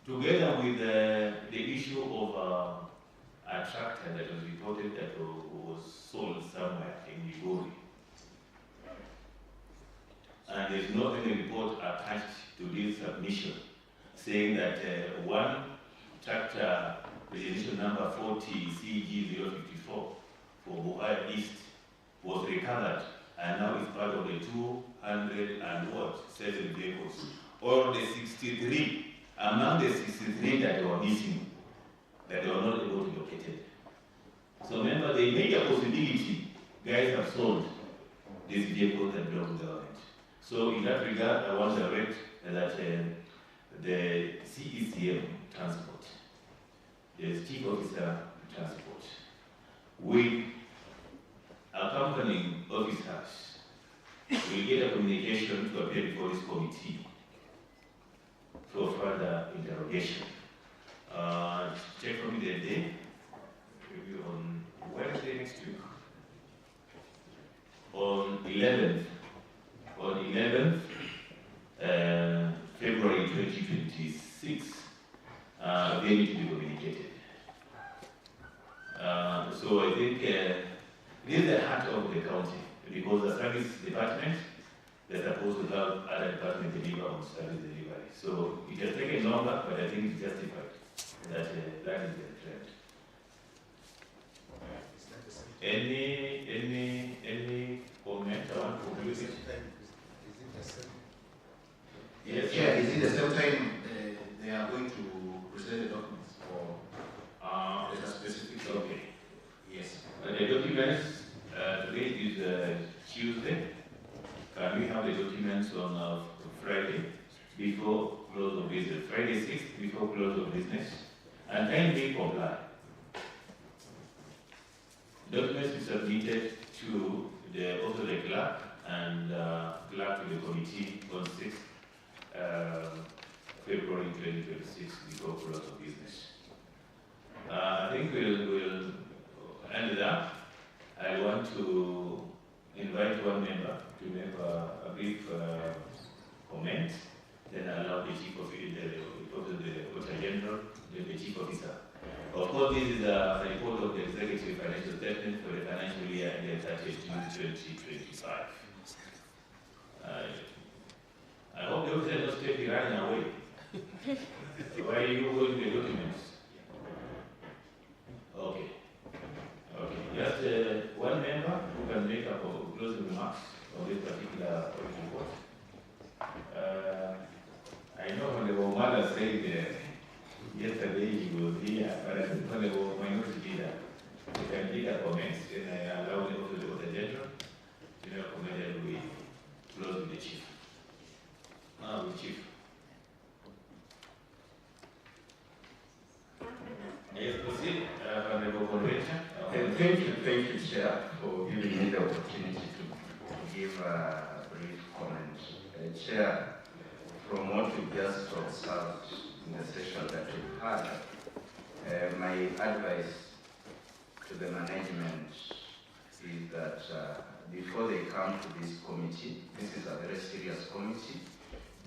Together with the issue of a tractor that was reported that was sold somewhere in Migori. And there's not any report attached to this submission saying that one tractor registration number 40CG054 for Busia East was recovered and now is part of the 207 vehicles, or the 63, among the 63 that were missing, that they were not able to be located. So remember, the major possibility, guys have sold these vehicles that belong to the government. So in that regard, I want to direct that the CECM transport, the chief officer transport, with accompanying officers, will get a communication to appear before this committee for further interrogation. Check for me the day, maybe on Wednesday next week. On 11th February 2026, they need to be communicated. So I think this is the heart of the county. because the service department, they're supposed to help other departments deliver on service delivery. So it has taken longer, but I think it's justified that that is the trend. Any comment on conclusion? Yes. Yeah, is it the same time they are going to present the documents or there's a specific day? Okay. Yes. The documents, today is Tuesday. Can we have the documents on Friday before close of business? Friday 6th before close of business. And kindly comply. Documents is submitted to also the clerk and clerk to the committee on 6th February 2026 before close of business. I think we'll end it up. I want to invite one member to make a brief comment, then allow the chief of the Auditor General, the chief officer. Of course, this is a report of the executive financial statement for the financial year ended 30th June 2025. I hope the officer doesn't take you running away. Why are you holding the documents? Okay. Okay. Just one member who can make up closing remarks on this particular report. I know when the Omala said yesterday he was here, but I think when the minority leader, you can make a comment, and I allow the Auditor General to make a comment, and we close with the chief. With chief. Yes, proceed, Honorable Convention. Thank you, Chair, for giving me the opportunity to give a brief comment. Chair, from what we just observed in the session that we've had, my advice to the management is that before they come to this committee, this is a very serious committee,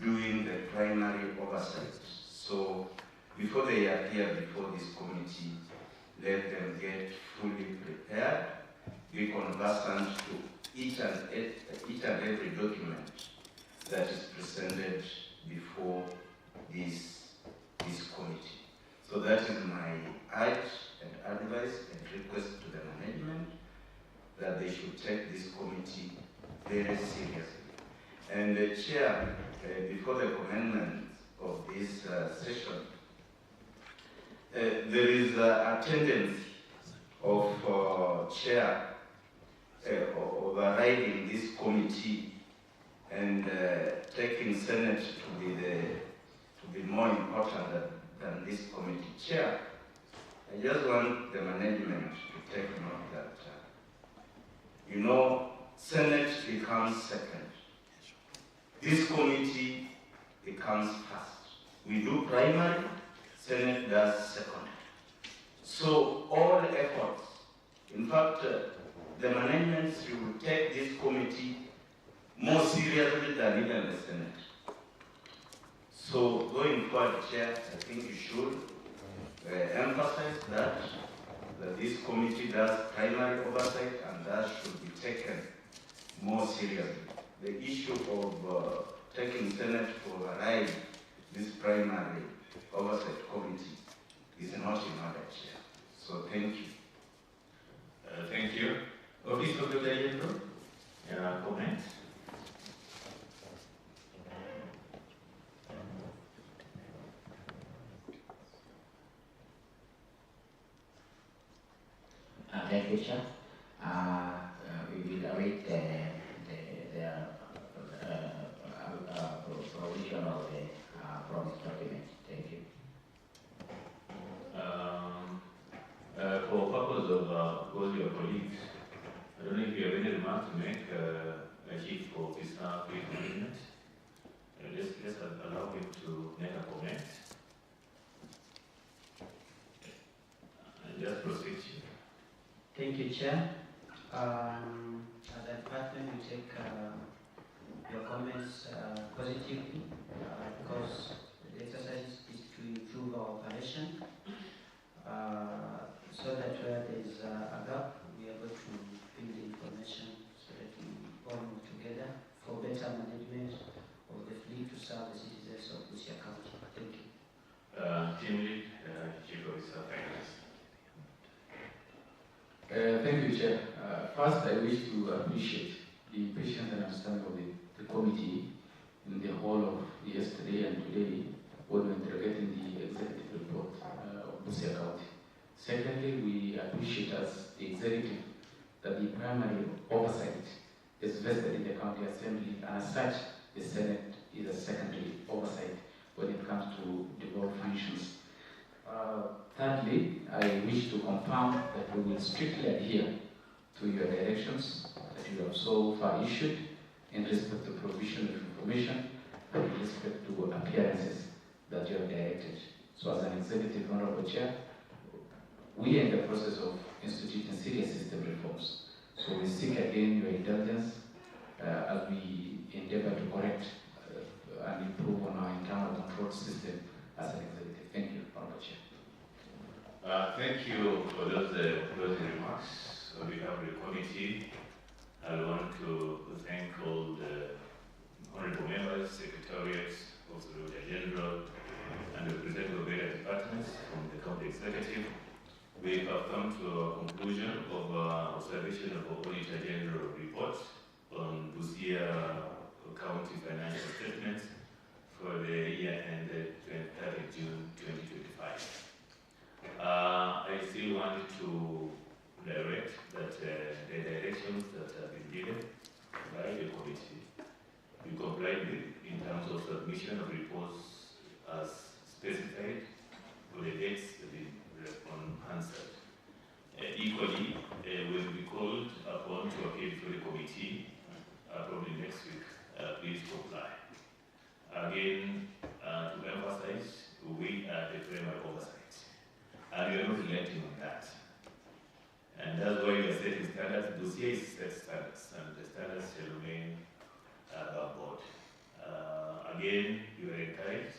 doing the primary oversight. So before they appear before this committee, let them get fully prepared, be conversant to each and every document that is presented before this committee. So that is my urge and advice and request to the management, that they should take this committee very seriously. And the Chair, before the commencement of this session, there is a tendency of Chair overriding this committee and taking Senate to be more important than this committee. Chair, I just want the management to take note that, Senate becomes second. This committee becomes first. We do primary, Senate does second. So all efforts, in fact, the management should take this committee more seriously than even the Senate. So going forward, Chair, I think you should emphasize that this committee does primary oversight and that should be taken more seriously. The issue of taking Senate to override this primary oversight committee is not in order, Chair. So thank you. Thank you. Office of the General, comment? Thank you, Chair. We will await the provision of the promised document. Thank you. For purpose of both your colleagues, I don't know if you have any remarks to make, Chief Officer, Field Management. Let's allow him to make a comment. And just proceed. Thank you, Chair. As a department, we take your comments positively because the exercise is to improve our operation so that where there is a gap, we are able to bring the information so that we better management of the fleet to serve the citizens of Busia County. Thank you. Team Lead, Chief Officer Finance. Thank you, Chair. First, I wish to appreciate the patience and understanding of the committee in the whole of yesterday and today when we were interrogating the executive report of Busia County. Secondly, we appreciate as the executive that the primary oversight is vested in the county assembly, and as such, the Senate is a secondary oversight when it comes to devolved functions. Thirdly, I wish to confirm that we will strictly adhere to your directions that you have so far issued in respect to provision of information and in respect to appearances that you have directed. So as an executive honorable chair, we are in the process of instituting serious system reforms. So we seek again your indulgence as we endeavor to correct and improve on our internal control system as an executive. Thank you, honorable chair. Thank you for those closing remarks. On behalf of the committee, I want to thank all the honorable members, secretariats, also the Auditor General, and the representatives of various departments from the county executive. We have come to a conclusion of observation of the Auditor General report on Busia County financial statements for the year ended 23rd June 2025. I still wanted to direct that the directions that have been given by the committee be complied with in terms of submission of reports as specified for the dates that have been answered. Equally, will be called upon to appear before the committee probably next week. Please comply. Again, to emphasize, we are the framework oversight. And we are not relenting on that. And that's why we are setting standards. Busia is set standards, and the standards shall remain above board. Again, you are encouraged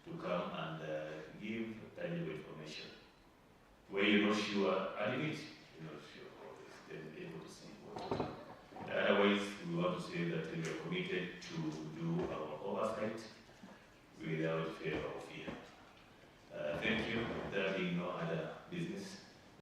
to come and give tangible information. Where you're not sure, admit you're not sure always, then be able to see what. Otherwise, we want to say that we are committed to